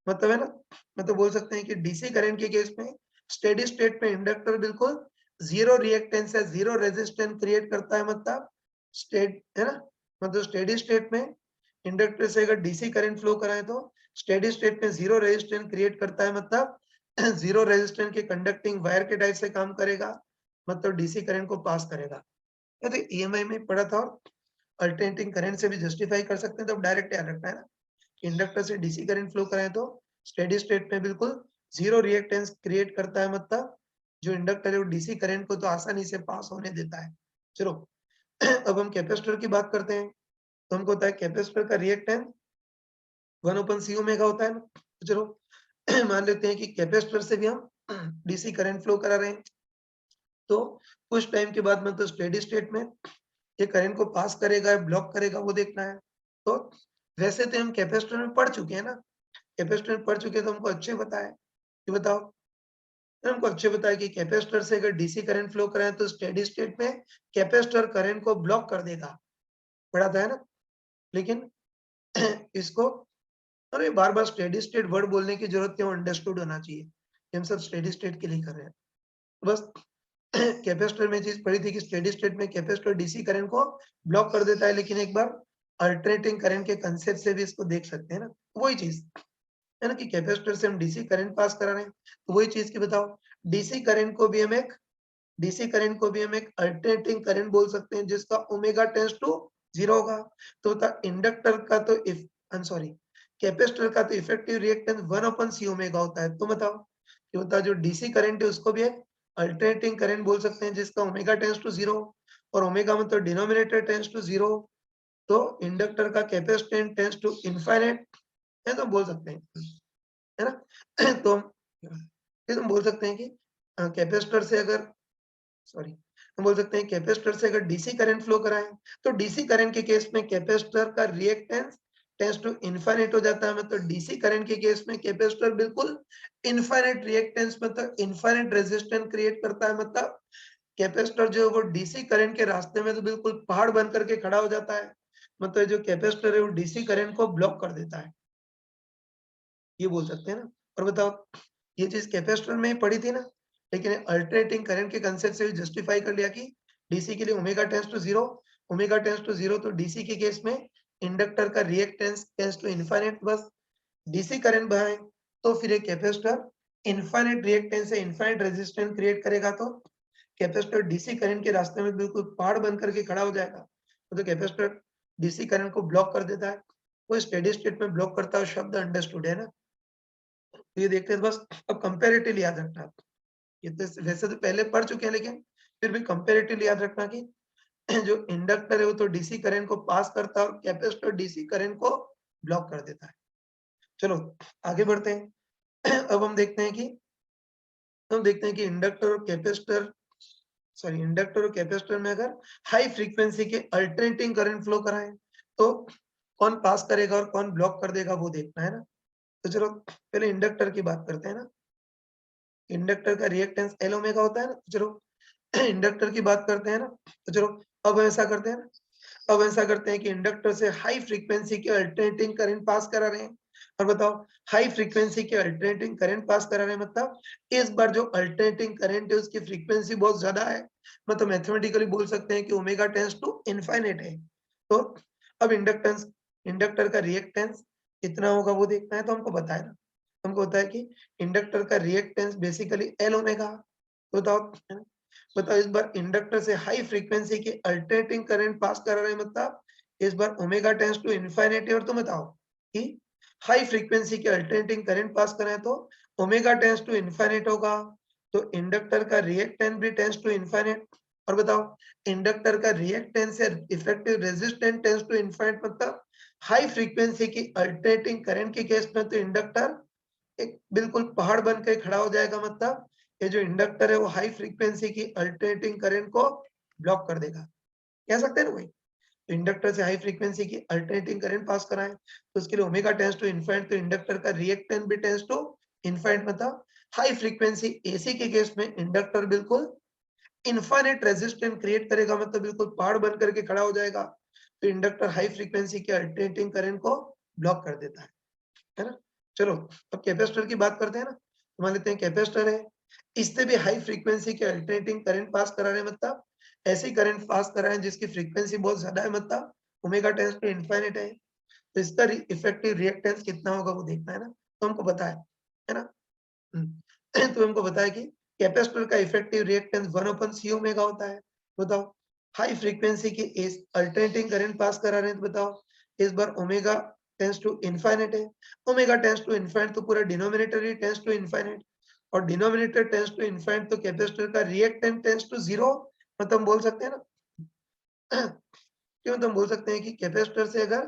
A: मतलब है ना, मतलब बोल सकते हैं कि डीसी करंट के केस में स्टेडी स्टेट में इंडक्टर बिल्कुल 0 रिएक्टेंस है 0 रेजिस्टेंस क्रिएट करता है। मतलब स्टेट है ना, मतलब स्टेडी स्टेट में इंडक्टर से अगर डीसी करंट फ्लो कराएं तो स्टेडी स्टेट में 0 रेजिस्टेंस क्रिएट करता है। मतलब 0 रेजिस्टेंस के कंडक्टिंग वायर के टाइप से काम करेगा, मतलब डीसी करंट को पास करेगा। ये तो ईएमआई में पढ़ा था, और अल्टरनेटिंग करंट से भी जस्टिफाई कर सकते हैं। तो डायरेक्ट याद रखना है ना, इंडक्टर से डीसी करंट फ्लो कराएं तो स्टेडी स्टेट में बिल्कुल 0 रिएक्टेंस क्रिएट करता है। मतलब जो इंडक्टर है वो डीसी करंट को तो आसानी से पास होने देता है। चलो अब हम कैपेसिटर की बात करते हैं। तो हमको होता है कैपेसिटर का रिएक्टेंस 1/c ओमेगा होता है ना। तो चलो मान लेते हैं कि कैपेसिटर से भी हम डीसी करंट फ्लो करा रहे हैं, तो कुछ टाइम के बाद मतलब स्टेडी स्टेट में ये करंट को पास करेगा या ब्लॉक करेगा वो देखना है। तो वैसे तो हम कैपेसिटर में पढ़ चुके हैं ना, कैपेसिटर में पढ़ चुके हैं तो हमको अच्छे पता है कि बताओ, तो हमको अच्छे पता है कि कैपेसिटर से अगर डीसी करंट फ्लो कराएं तो स्टेडी स्टेट में कैपेसिटर करंट को ब्लॉक कर देगा, पढ़ा था है ना। लेकिन इसको, अरे बार-बार स्टेडी स्टेट वर्ड बोलने की जरूरत है, वो अंडरस्टूड होना चाहिए। हम सब स्टेडी स्टेट के लिए कर रहे हैं। बस कैपेसिटर में चीज पढ़ी थी कि स्टेडी स्टेट में कैपेसिटर डीसी करंट को ब्लॉक कर देता है, लेकिन एक बार अल्टरनेटिंग करंट के कंसेप्ट से भी इसको देख सकते हैं ना। वही चीज है ना कि कैपेसिटर से हम डीसी करंट पास करा रहे हैं, तो वही चीज की बताओ डीसी करंट को भी हम एक डीसी करंट को भी हम एक अल्टरनेटिंग करंट बोल सकते हैं जिसका ओमेगा टेंड्स टू 0 होगा। तो इंडक्टर का तो if I am sorry capacitor का तो इफेक्टिव रिएक्टेंस 1/c ओमेगा होता है। तो बताओ, ये बताओ जो डीसी करंट है उसको भी एक अल्टरनेटिंग करंट बोल सकते हैं जिसका ओमेगा टेंड्स टू 0, और ओमेगा मतलब डिनोमिनेटर टेंड्स टू 0, तो इंडक्टर का कैपेसिटेंस टेंड्स टू इनफाइनाइट है, तो बोल सकते हैं, है ना? तो फिर हम बोल सकते हैं कि कैपेसिटर से अगर सॉरी हम बोल सकते हैं कैपेसिटर से अगर डीसी करंट फ्लो कराएं तो डीसी करंट के केस में कैपेसिटर का रिएक्टेंस टेंड्स टू इनफाइनाइट हो जाता है। मतलब डीसी करंट के केस में कैपेसिटर बिल्कुल इनफाइनाइट रिएक्टेंस मतलब इनफाइनाइट रेजिस्टेंस क्रिएट करता है। मतलब कैपेसिटर जो है वो डीसी करंट के रास्ते में तो बिल्कुल पहाड़ बन करके खड़ा हो जाता है। मतलब जो कैपेसिटर है वो डीसी करंट को ब्लॉक कर देता है, ये बोल सकते हैं ना। और बताओ, ये चीज कैपेसिटर में ही पड़ी थी ना, लेकिन अल्टरनेटिंग करंट के कंसेप्ट से जस्टिफाई कर लिया कि डीसी के लिए omega tends to 0, omega tends to 0, तो डीसी के केस में इंडक्टर का रिएक्टेंस टेंड्स टू इनफाइनाइट। बस डीसी करंट बहाए तो फिर एक कैपेसिटर इनफाइनाइट रिएक्टेंस से इनफाइनाइट रेजिस्टेंस क्रिएट करेगा, तो कैपेसिटर डीसी करंट के रास्ते में बिल्कुल पहाड़ बन करके खड़ा हो जाएगा। तो कैपेसिटर डीसी करंट को ब्लॉक कर देता है। वो स्टेडी स्टेट में ब्लॉक करता है, शब्द अंडरस्टूड है ना। तो ये देखते हैं बस, अब कंपैरेटिवली याद रखना। ये तो वैसे तो पहले पढ़ चुके हैं, लेकिन फिर भी कंपैरेटिवली याद रखना कि जो इंडक्टर है वो तो डीसी करंट को पास करता है और कैपेसिटर डीसी करंट को ब्लॉक कर देता है। चलो आगे बढ़ते हैं। अब हम देखते हैं कि इंडक्टर और कैपेसिटर में अगर हाई फ्रीक्वेंसी के अल्टरनेटिंग करंट फ्लो कराएं तो कौन पास करेगा और कौन ब्लॉक कर देगा वो देखना है ना। तो चलो पहले इंडक्टर की बात करते हैं ना। इंडक्टर का रिएक्टेंस एल ओमेगा होता है ना। तो चलो इंडक्टर की बात करते हैं ना। तो चलो अब ऐसा करते हैं ना, अब ऐसा करते हैं कि इंडक्टर से हाई फ्रीक्वेंसी के अल्टरनेटिंग करंट पास करा रहे हैं। और बताओ, हाई फ्रीक्वेंसी के अल्टरनेटिंग करंट पास करा रहे हैं मतलब इस बार जो अल्टरनेटिंग करंट है उसकी फ्रीक्वेंसी बहुत ज्यादा है। मतलब मैथमेटिकली बोल सकते हैं कि ओमेगा टेंड्स टू इनफाइनाइट है। तो अब इंडक्टर का रिएक्टेंस कितना होगा वो देखना है। तो हमको बताया ना, हमको होता है कि इंडक्टर का रिएक्टेंस बेसिकली एल ओमेगा। बताओ, बताओ इस बार इंडक्टर से हाई फ्रीक्वेंसी के अल्टरनेटिंग करंट पास कर रहे हैं, मतलब इस बार ओमेगा टेंड्स टू इनफाइनाइट। और तुम बताओ कि हाई फ्रीक्वेंसी के अल्टरनेटिंग करंट पास कर रहे हैं तो ओमेगा टेंड्स टू इनफाइनाइट होगा, तो इंडक्टर का रिएक्टेंस भी टेंड्स टू इनफाइनाइट। और बताओ, इंडक्टर का रिएक्टेंस या effective resistance tends to infinite, मतलब हाई फ्रीक्वेंसी की अल्टरनेटिंग करंट के केस में तो इंडक्टर एक बिल्कुल पहाड़ बन के खड़ा हो जाएगा। मतलब ये जो इंडक्टर है वो हाई फ्रीक्वेंसी की अल्टरनेटिंग करंट को ब्लॉक कर देगा, कह सकते हैं ना भाई। तो इंडक्टर से हाई फ्रीक्वेंसी की अल्टरनेटिंग करंट पास कराएं तो उसके लिए ओमेगा टेंड्स टू इनफाइनाइट, तो इंडक्टर का रिएक्टेंस भी टेंड्स टू इनफाइनाइट। मतलब हाई फ्रीक्वेंसी एसी के केस में इंडक्टर बिल्कुल इनफाइनाइट रेजिस्टेंस क्रिएट करेगा, मतलब बिल्कुल पहाड़ बन करके खड़ा हो जाएगा। तो इंडक्टर हाई फ्रीक्वेंसी के अल्टरनेटिंग करंट को ब्लॉक कर देता है ना। चलो अब कैपेसिटर की बात करते हैं ना। मान लेते हैं कैपेसिटर है, इससे भी हाई फ्रीक्वेंसी के अल्टरनेटिंग करंट पास करा रहे हैं, मतलब ऐसी करंट पास कर रहे हैं जिसकी फ्रीक्वेंसी बहुत ज्यादा है, मतलब ओमेगा टेंड्स टू इनफाइनाइट है। तो इसका इफेक्टिव रिएक्टेंस कितना होगा वो देखना है ना। तो हमको पता है ना। तो हमको पता है कि कैपेसिटर का इफेक्टिव रिएक्टेंस 1/c ओमेगा होता है। बताओ, हाई फ्रीक्वेंसी की इस अल्टरनेटिंग करंट पास करा रहे हैं, तो बताओ इस बार ओमेगा टेंड्स टू इनफाइनाइट है। ओमेगा टेंड्स टू इनफाइनाइट तो पूरा डिनोमिनेटर ही टेंड्स टू इनफाइनाइट, और डिनोमिनेटर टेंड्स टू इनफाइनाइट तो कैपेसिटर का रिएक्टेंस टेंड्स टू 0। मतलब हम बोल सकते हैं ना क्यों, तो हम बोल सकते हैं कि कैपेसिटर से अगर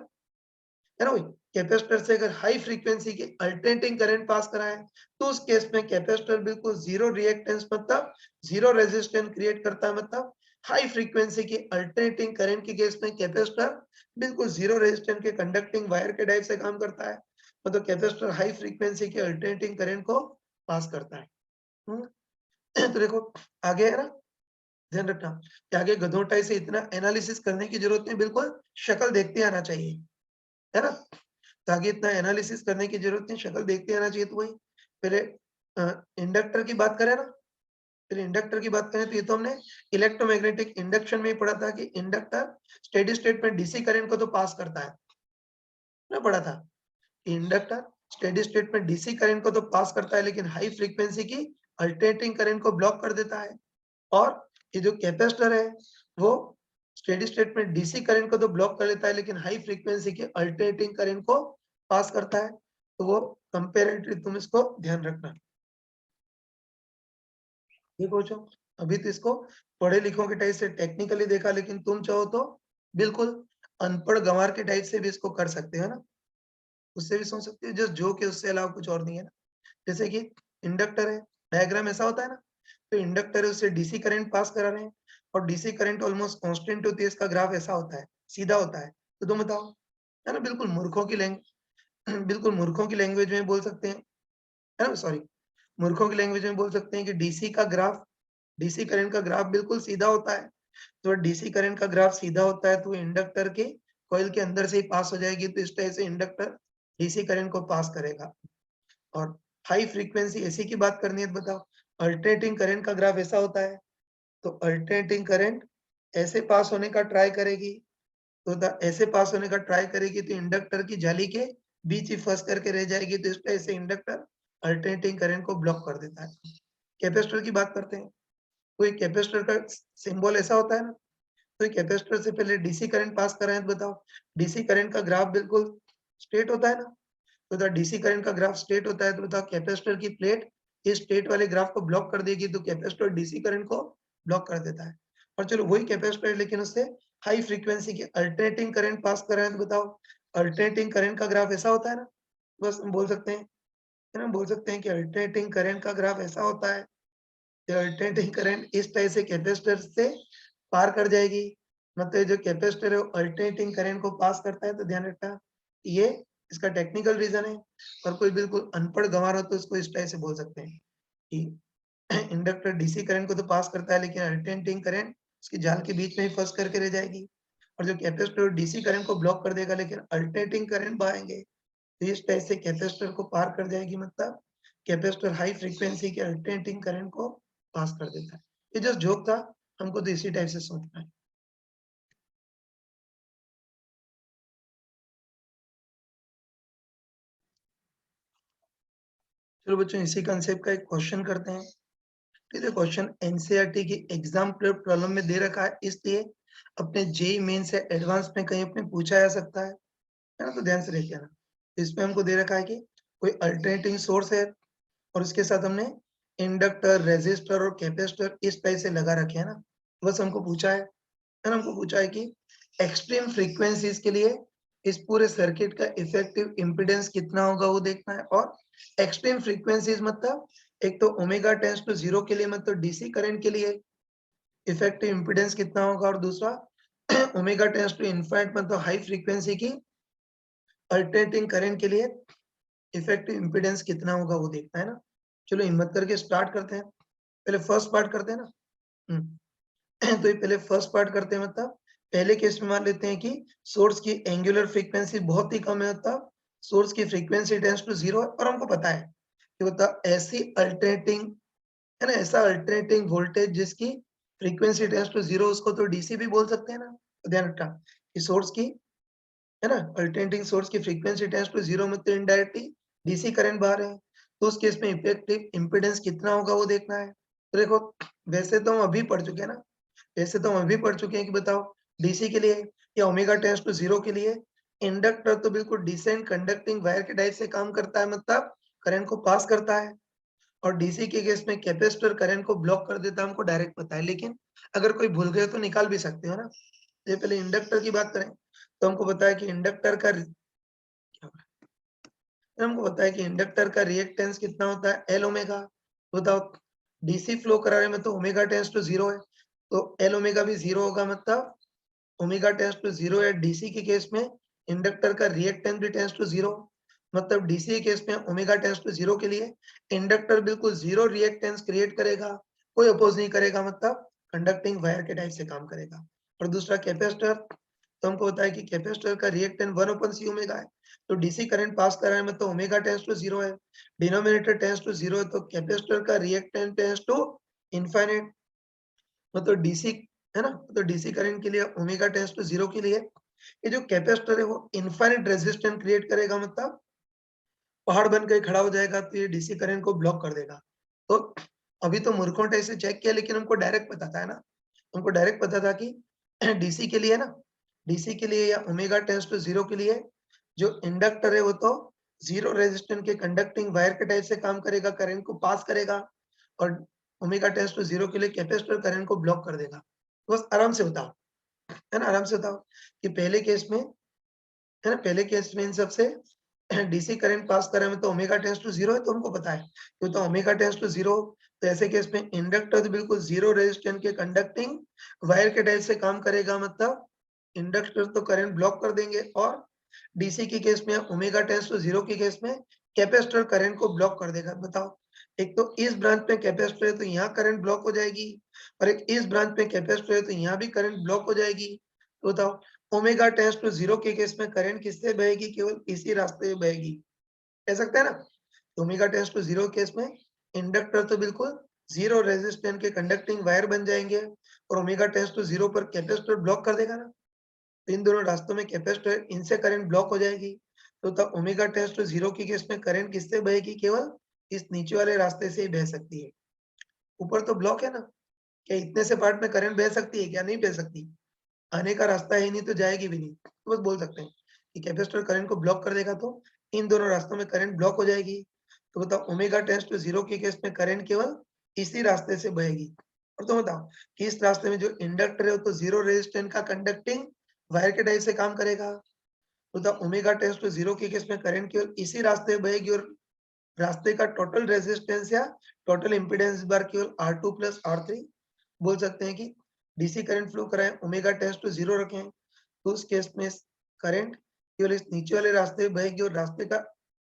A: है ना भाई, कैपेसिटर से अगर हाई फ्रीक्वेंसी की अल्टरनेटिंग करंट पास कराए तो उस केस में कैपेसिटर बिल्कुल जीरो रिएक्टेंस मतलब जीरो रेजिस्टेंस क्रिएट करता है। मतलब हाई फ्रीक्वेंसी की अल्टरनेटिंग करंट के केस में कैपेसिटर बिल्कुल जीरो रेजिस्टेंस के कंडक्टिंग वायर के टाइप से काम करता है। मतलब कैपेसिटर हाई फ्रीक्वेंसी की अल्टरनेटिंग करंट को पास करता है। तो देखो आगे है ना, ध्यान रखना कि आगे गधोटाई से इतना एनालिसिस करने की जरूरत नहीं, बिल्कुल शक्ल देखते आना चाहिए, है ना। ताकि इतना एनालिसिस करने की जरूरत नहीं, शक्ल देखते आना चाहिए। तो वही पहले इंडक्टर की बात करें ना, फिर इंडक्टर की बात करें तो ये तो हमने इलेक्ट्रोमैग्नेटिक इंडक्शन में ही पढ़ा था कि इंडक्टर स्टेडी स्टेट में डीसी करंट को तो पास करता है ना, पढ़ा था। इंडक्टर स्टेडी स्टेट में डीसी करंट को तो पास करता है लेकिन हाई फ्रीक्वेंसी की अल्टरनेटिंग करंट को ब्लॉक कर देता है। और ये जो कैपेसिटर है वो स्टेडी स्टेट में डीसी करंट को तो ब्लॉक कर लेता है लेकिन हाई फ्रीक्वेंसी के अल्टरनेटिंग करंट को पास करता है, तो वो कंपैरेटरी तुम इसको ध्यान रखना। ये पूछो, अभी तो इसको पढ़े लिखों के टाइप से टेक्निकली देखा, लेकिन तुम चाहो तो बिल्कुल अनपढ़ गंवार के टाइप से भी इसको कर सकते हो ना, उससे भी सोच सकते हो, जस्ट जो कि उससे अलावा कुछ और नहीं है ना। जैसे कि इंडक्टर है, डायग्राम ऐसा होता है ना, तो इंडक्टर है उससे डीसी करंट पास करा रहे हैं, और डीसी करंट ऑलमोस्ट कांस्टेंट होती है, इसका ग्राफ ऐसा होता है, सीधा होता है। तो तुम बताओ, है ना, बिल्कुल मूर्खों की बिल्कुल मूर्खों की लैंग्वेज में बोल सकते हैं, है ना, सॉरी, मूर्खों की लैंग्वेज में बोल सकते हैं कि डीसी करंट का ग्राफ बिल्कुल सीधा होता है। तो डीसी करंट का ग्राफ सीधा होता है, तो इंडक्टर के कॉइल के अंदर से ही पास हो जाएगी, तो इस तरह से इंडक्टर डीसी करंट को पास करेगा। और हाई फ्रीक्वेंसी एसी की बात करनी है तो बताओ, अल्टरनेटिंग करंट का ग्राफ ऐसा होता है, तो अल्टरनेटिंग करंट ऐसे पास होने का ट्राई करेगी, तो ऐसे पास होने का ट्राई करेगी, तो इंडक्टर की जाली के बीच ही फंस करके रह जाएगी, तो इस तरह से इंडक्टर अल्टरनेटिंग करंट को ब्लॉक कर देता है। कैपेसिटर की बात करते हैं, तो एक कैपेसिटर का सिंबल ऐसा होता है ना, तो कैपेसिटर से पहले डीसी करंट पास कर रहे हैं, तो बताओ डीसी करंट का ग्राफ बिल्कुल स्ट्रेट होता है ना, तो डीसी करंट का ग्राफ स्ट्रेट होता है, तो बताओ कैपेसिटर की प्लेट इस स्ट्रेट वाले ग्राफ को ब्लॉक कर देगी, तो कैपेसिटर डीसी करंट को ब्लॉक कर देता है। और चलो वही कैपेसिटर, लेकिन उससे हाई फ्रीक्वेंसी की अल्टरनेटिंग करंट पास कर रहे हैं, तो बताओ अल्टरनेटिंग करंट का ग्राफ ऐसा होता है ना, बस हम बोल सकते हैं, है ना, बोल सकते हैं कि अल्टरनेटिंग करंट का ग्राफ ऐसा होता है, अल्टरनेटिंग करंट इस तरह से कैपेसिटर से पार कर जाएगी, मतलब जो कैपेसिटर है वो अल्टरनेटिंग करंट को पास करता है, तो ध्यान रखना ये इसका टेक्निकल रीजन है। और कोई बिल्कुल अनपढ़ गंवार हो तो इसको इस तरह से बोल सकते हैं कि इंडक्टर डीसी करंट को तो पास करता है, लेकिन अल्टरनेटिंग करंट उसकी जाल के बीच में ही फंस करके रह जाएगी, और जो कैपेसिटर डीसी करंट को ब्लॉक कर देगा, लेकिन अल्टरनेटिंग करंट बहाएंगे, तो इस तरह से कैपेसिटर को पार कर जाएगी, मतलब कैपेसिटर हाई फ्रीक्वेंसी के अल्टरनेटिंग करंट को पास कर देता है। ये जस्ट जोक था, हमको तो इसी टाइप से सोचना है। चलो बच्चों, इसी कंसेप्ट का एक क्वेश्चन करते हैं। ठीक है, क्वेश्चन एनसीईआरटी की एग्जाम प्रॉब्लम में दे रखा है, इसलिए अपने जेईई मेन से एडवांस में कहीं अपने पूछा जा सकता है ना, तो ध्यान से देखिए ना। इसमें हमको दे रखा है कि कोई अल्टरनेटिंग सोर्स है, और उसके साथ हमने इंडक्टर, रेजिस्टर और कैपेसिटर इस टाइप से लगा रखे हैं ना, बस हमको पूछा है ना, हमको पूछा है कि एक्सट्रीम फ्रीक्वेंसीज के लिए इस पूरे सर्किट का इफेक्टिव इम्पीडेंस कितना होगा वो देखना है। और एक्सट्रीम फ्रीक्वेंसीज मतलब एक तो ओमेगा टेंड्स टू 0 के लिए, मतलब डीसी करंट के लिए इफेक्टिव इम्पीडेंस कितना होगा, और दूसरा ओमेगा टेंड्स टू इनफाइनाइट मतलब हाई फ्रीक्वेंसी की अल्टरनेटिंग करंट के लिए इफेक्टिव इम्पीडेंस कितना होगा वो देखना है ना। चलो हिम्मत करके स्टार्ट करते हैं, पहले फर्स्ट पार्ट करते हैं ना। तो ये पहले फर्स्ट पार्ट करते हैं, मतलब पहले केस में मान लेते हैं कि सोर्स की एंगुलर फ्रीक्वेंसी बहुत ही कम है, मतलब सोर्स की फ्रीक्वेंसी टेंड्स टू 0 है, और हमको पता है कि मतलब ऐसी अल्टरनेटिंग, है ना, ऐसा अल्टरनेटिंग वोल्टेज जिसकी फ्रीक्वेंसी टेंड्स टू 0, उसको तो डीसी भी बोल सकते हैं ना। तो ध्यान रखना कि सोर्स की, है ना, अल्टरनेटिंग सोर्स की फ्रीक्वेंसी टेंड्स टू 0 में तो इनडायरेक्टली डीसी करंट बाहर है, तो उस केस में इफेक्टिव इम्पीडेंस कितना होगा वो देखना है। तो देखो, वैसे तो हम अभी पढ़ चुके हैं ना, वैसे तो हम अभी पढ़ चुके हैं कि बताओ डीसी के लिए या ओमेगा टेंड्स टू 0 के लिए इंडक्टर तो बिल्कुल डिसेंट कंडक्टिंग वायर के टाइप से काम करता है, मतलब करंट को पास करता है, और डीसी के केस में कैपेसिटर करंट को ब्लॉक कर देता है, हमको डायरेक्ट पता है, लेकिन अगर कोई भूल गए तो निकाल भी सकते हो ना। ये पहले इंडक्टर की बात करें, तो हमको पता है कि इंडक्टर का हमको पता है कि इंडक्टर का रिएक्टेंस कितना होता है, एल ओमेगा। बताओ डीसी फ्लो कराने में तो ओमेगा टेंड्स टू 0 है, तो एल ओमेगा भी 0 होगा, मतलब ओमेगा टेंड्स टू 0 है। डीसी के केस में इंडक्टर का रिएक्टेंस भी टेंड्स टू 0, मतलब डीसी के केस में ओमेगा टेंड्स टू 0 के लिए इंडक्टर बिल्कुल 0 रिएक्टेंस क्रिएट करेगा, कोई अपोज नहीं करेगा, मतलब कंडक्टिंग वायर के टाइप से काम करेगा। और दूसरा कैपेसिटर, तो हमको पता है कि कैपेसिटर का रिएक्टेंस 1/c ओमेगा है, तो डीसी करंट पास कराने में तो ओमेगा टेंड्स टू 0 है, डिनोमिनेटर टेंड्स टू 0 है, तो कैपेसिटर का रिएक्टेंस टेंड्स टू इनफाइनाइट, मतलब डीसी, है ना, तो डीसी करंट के लिए ओमेगा टेंड्स टू 0 के लिए ये जो कैपेसिटर है वो इनफाइनाइट रेजिस्टेंस क्रिएट करेगा, मतलब पहाड़ बन के खड़ा हो जाएगा, तो ये डीसी करंट को ब्लॉक कर देगा। तो अभी तो मूर्खों ने ऐसे चेक किया, लेकिन हमको डायरेक्ट पता था, है ना, हमको डायरेक्ट पता था कि डीसी के लिए ना, डीसी के लिए या ओमेगा टेंड्स टू 0 के लिए जो इंडक्टर है वो तो जीरो रेजिस्टेंस के कंडक्टिंग वायर के टाइप से काम करेगा, करंट को पास करेगा, और ओमेगा टेंड्स टू जीरो के लिए कैपेसिटर करंट को ब्लॉक कर देगा। तो बस आराम से बताओ, है ना, आराम से बताओ कि पहले केस में, है ना, पहले केस में इन सबसे डीसी करंट पास कर रहे हैं तो ओमेगा टेंड्स टू जीरो है, तो हमको पता है क्यों, तो ओमेगा टेंड्स टू जीरो, तो ऐसे केस में इंडक्टर तो बिल्कुल जीरो रेजिस्टेंस के कंडक्टिंग वायर के टाइप से काम करेगा, मतलब इंडक्टर तो करंट ब्लॉक कर देंगे, और डीसी के केस में ओमेगा टेंड्स टू जीरो के केस में कैपेसिटर करंट को ब्लॉक कर देगा। बताओ, एक तो इस ब्रांच में कैपेसिटर है तो यहाँ करंट ब्लॉक हो जाएगी, और एक इस ब्रांच में कैपेसिटर है तो यहाँ भी करंट ब्लॉक हो जाएगी। तो बताओ, ओमेगा टेंड्स टू जीरो के केस में करंट किससे बहेगी, केवल इसी रास्ते में बहेगी, कह सकते हैं ना। Omega tends to zero case में इंडक्टर तो बिल्कुल जीरो रेजिस्टेंस के कंडक्टिंग वायर बन जाएंगे, और ओमेगा टेंड्स टू जीरो पर कैपेसिटर ब्लॉक कर देगा ना, तो इन दोनों रास्तों में कैपेसिटर, इनसे करंट ब्लॉक हो जाएगी। तो तब ओमेगा टेंड्स टू जीरो की केस में करंट किससे बहेगी, केवल इस नीचे वाले रास्ते से ही बह सकती है। ऊपर तो ब्लॉक है ना, क्या इतने से पार्ट में करंट बह सकती है, क्या नहीं बह सकती, आने का रास्ता है नहीं तो जाएगी भी नहीं, तो बस बोल सकते हैं कि कैपेसिटर करंट को ब्लॉक कर देगा, तो इन दोनों रास्तों में करंट ब्लॉक हो जाएगी। तो बताओ, ओमेगा टेंड्स टू जीरो के केस में करंट केवल इसी रास्ते से बहेगी। और तो बताओ कि इस रास्ते में जो इंडक्टर है वो तो जीरो रेजिस्टेंस का कंडक्टिंग वायर के टाइप से काम करेगा, तो the omega tends to zero के केस में करंट केवल इसी रास्ते में बहेगी, और रास्ते का टोटल रेजिस्टेंस या टोटल इंपीडेंस बार केवल R2 प्लस R3। बोल सकते हैं कि डीसी करंट फ्लो कराएं, ओमेगा टेंड्स टू जीरो रखें, तो उस केस में करंट केवल इस नीचे वाले रास्ते में बहेगी, और रास्ते का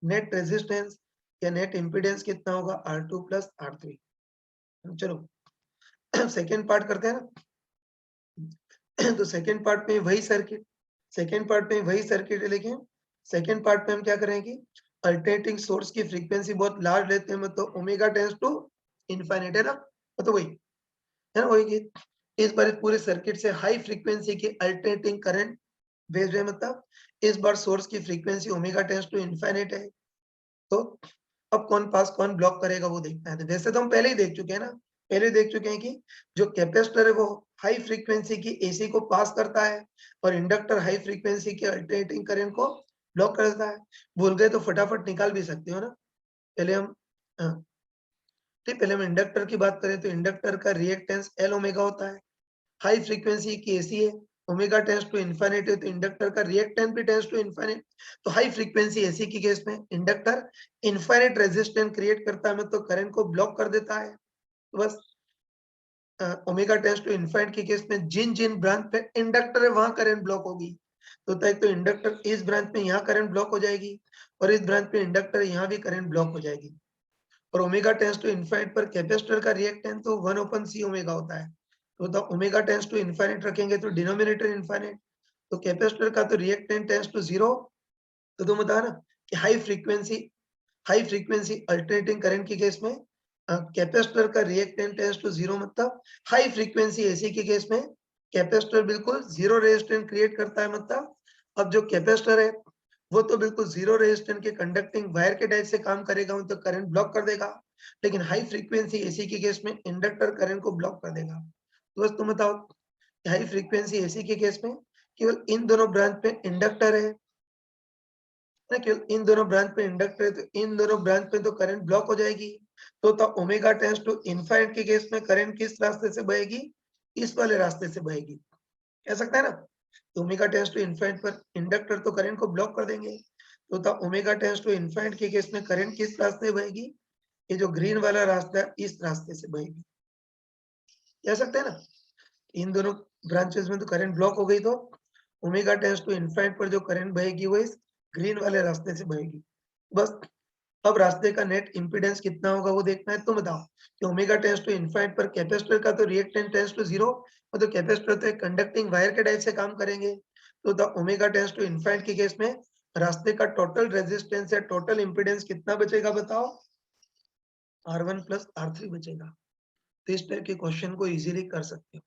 A: नेट रेजिस्टेंस या नेट इंपीडेंस कितना होगा, R2 प्लस R3। चलो सेकेंड पार्ट करते हैं ना। तो सेकेंड पार्ट में वही सर्किट, सेकेंड पार्ट में वही सर्किट है, लेकिन सेकेंड पार्ट में हम क्या करेंगे, अल्टरनेटिंग सोर्स की फ्रीक्वेंसी बहुत लार्ज लेते हैं, मतलब ओमेगा टेंड्स टू इनफाइनाइट, है ना, तो वही है ना, वही कि इस बार इस पूरे सर्किट से हाई फ्रीक्वेंसी की अल्टरनेटिंग करंट भेज रहे हैं, मतलब इस बार सोर्स की frequency omega tends to infinite है। तो अब कौन पास कौन ब्लॉक करेगा वो देखना है। तो वैसे तो हम पहले ही देख चुके हैं ना, पहले देख चुके हैं कि जो कैपेसिटर है वो हाई फ्रीक्वेंसी की एसी को पास करता है, और इंडक्टर हाई फ्रीक्वेंसी के अल्टरनेटिंग करंट को ब्लॉक करता है। भूल गए तो फटाफट निकाल भी सकते हो ना। पहले हम हाँ, ठीक, पहले हम इंडक्टर की बात करें तो इंडक्टर का रिएक्टेंस एल ओमेगा होता है, हाई फ्रीक्वेंसी की एसी है, ओमेगा टेंड्स टू इनफिनिटी है, तो इंडक्टर का रिएक्टेंस भी टेंड्स टू इनफिनिट। तो हाई फ्रीक्वेंसी एसी की केस में इंडक्टर इनफिनिट रेजिस्टेंस क्रिएट करता है, मतलब करंट को ब्लॉक कर देता है। तो बस ओमेगा टेंड्स टू इनफिनिट की केस में जिन जिन ब्रांच पे इंडक्टर है वहां करंट ब्लॉक होगी, तो एक तो इंडक्टर इस ब्रांच में यहाँ करंट ब्लॉक हो जाएगी, और इस ब्रांच पे इंडक्टर यहाँ भी करंट ब्लॉक हो जाएगी। और ओमेगा टेंड्स टू इनफिनिट पर कैपेसिटर का रिएक्टेंस तो 1/c ओमेगा होता है, तो the omega tends to infinite रखेंगे तो डिनोमिनेटर इनफिनिट, तो कैपेसिटर का तो रिएक्टेंस टेंड्स टू जीरो। तो तुम बता ना कि हाई फ्रीक्वेंसी अल्टरनेटिंग करंट की केस में कैपेसिटर का रिएक्टेंस टेंड्स टू जीरो, मतलब हाई फ्रीक्वेंसी एसी के केस में कैपेसिटर बिल्कुल जीरो रेजिस्टेंस क्रिएट करता है, मतलब अब जो कैपेसिटर है वो तो बिल्कुल जीरो रेजिस्टेंस के कंडक्टिंग वायर के टाइप से काम करेगा, तो करंट ब्लॉक कर देगा। लेकिन हाई फ्रीक्वेंसी एसी के केस में इंडक्टर करंट को ब्लॉक कर देगा। तो बस तुम बताओ, हाई फ्रीक्वेंसी एसी के केस में केवल इन दोनों ब्रांच पे इंडक्टर है ना, केवल इन दोनों ब्रांच पे इंडक्टर है, तो इन दोनों ब्रांच पे तो करंट ब्लॉक हो जाएगी। तो ओमेगा टेंड्स टू इनफिनिट के केस में करंट किस रास्ते से बहेगी, इस वाले रास्ते से बहेगी, कह सकता है ना। तो ओमेगा टेंड्स टू इनफिनिट पर इंडक्टर तो करंट को ब्लॉक कर देंगे, तो ओमेगा टेंड्स टू इनफिनिट के केस में करंट किस रास्ते से बहेगी, ये जो ग्रीन वाला रास्ता है इस रास्ते से बहेगी, कह सकते हैं ना। इन दोनों ब्रांचेस में तो करंट ब्लॉक हो गई, तो ओमेगा टेंड्स टू इनफिनिट पर जो करंट बहेगी वो इस ग्रीन वाले रास्ते से बहेगी। बस अब रास्ते का नेट इंपीडेंस कितना होगा वो देखना है। तुम बताओ कि ओमेगा टेंड्स टू इनफिनिट पर कैपेसिटर का तो रिएक्टेंस टेंड्स टू जीरो, मतलब कैपेसिटर तो एक कंडक्टिंग वायर के टाइप से काम करेंगे, तो the omega tends to infinite के केस में रास्ते का टोटल रेजिस्टेंस या टोटल इंपीडेंस कितना बचेगा, बताओ, R1 प्लस R3 बचेगा। तो इस टाइप के क्वेश्चन को इजीली कर सकते हो।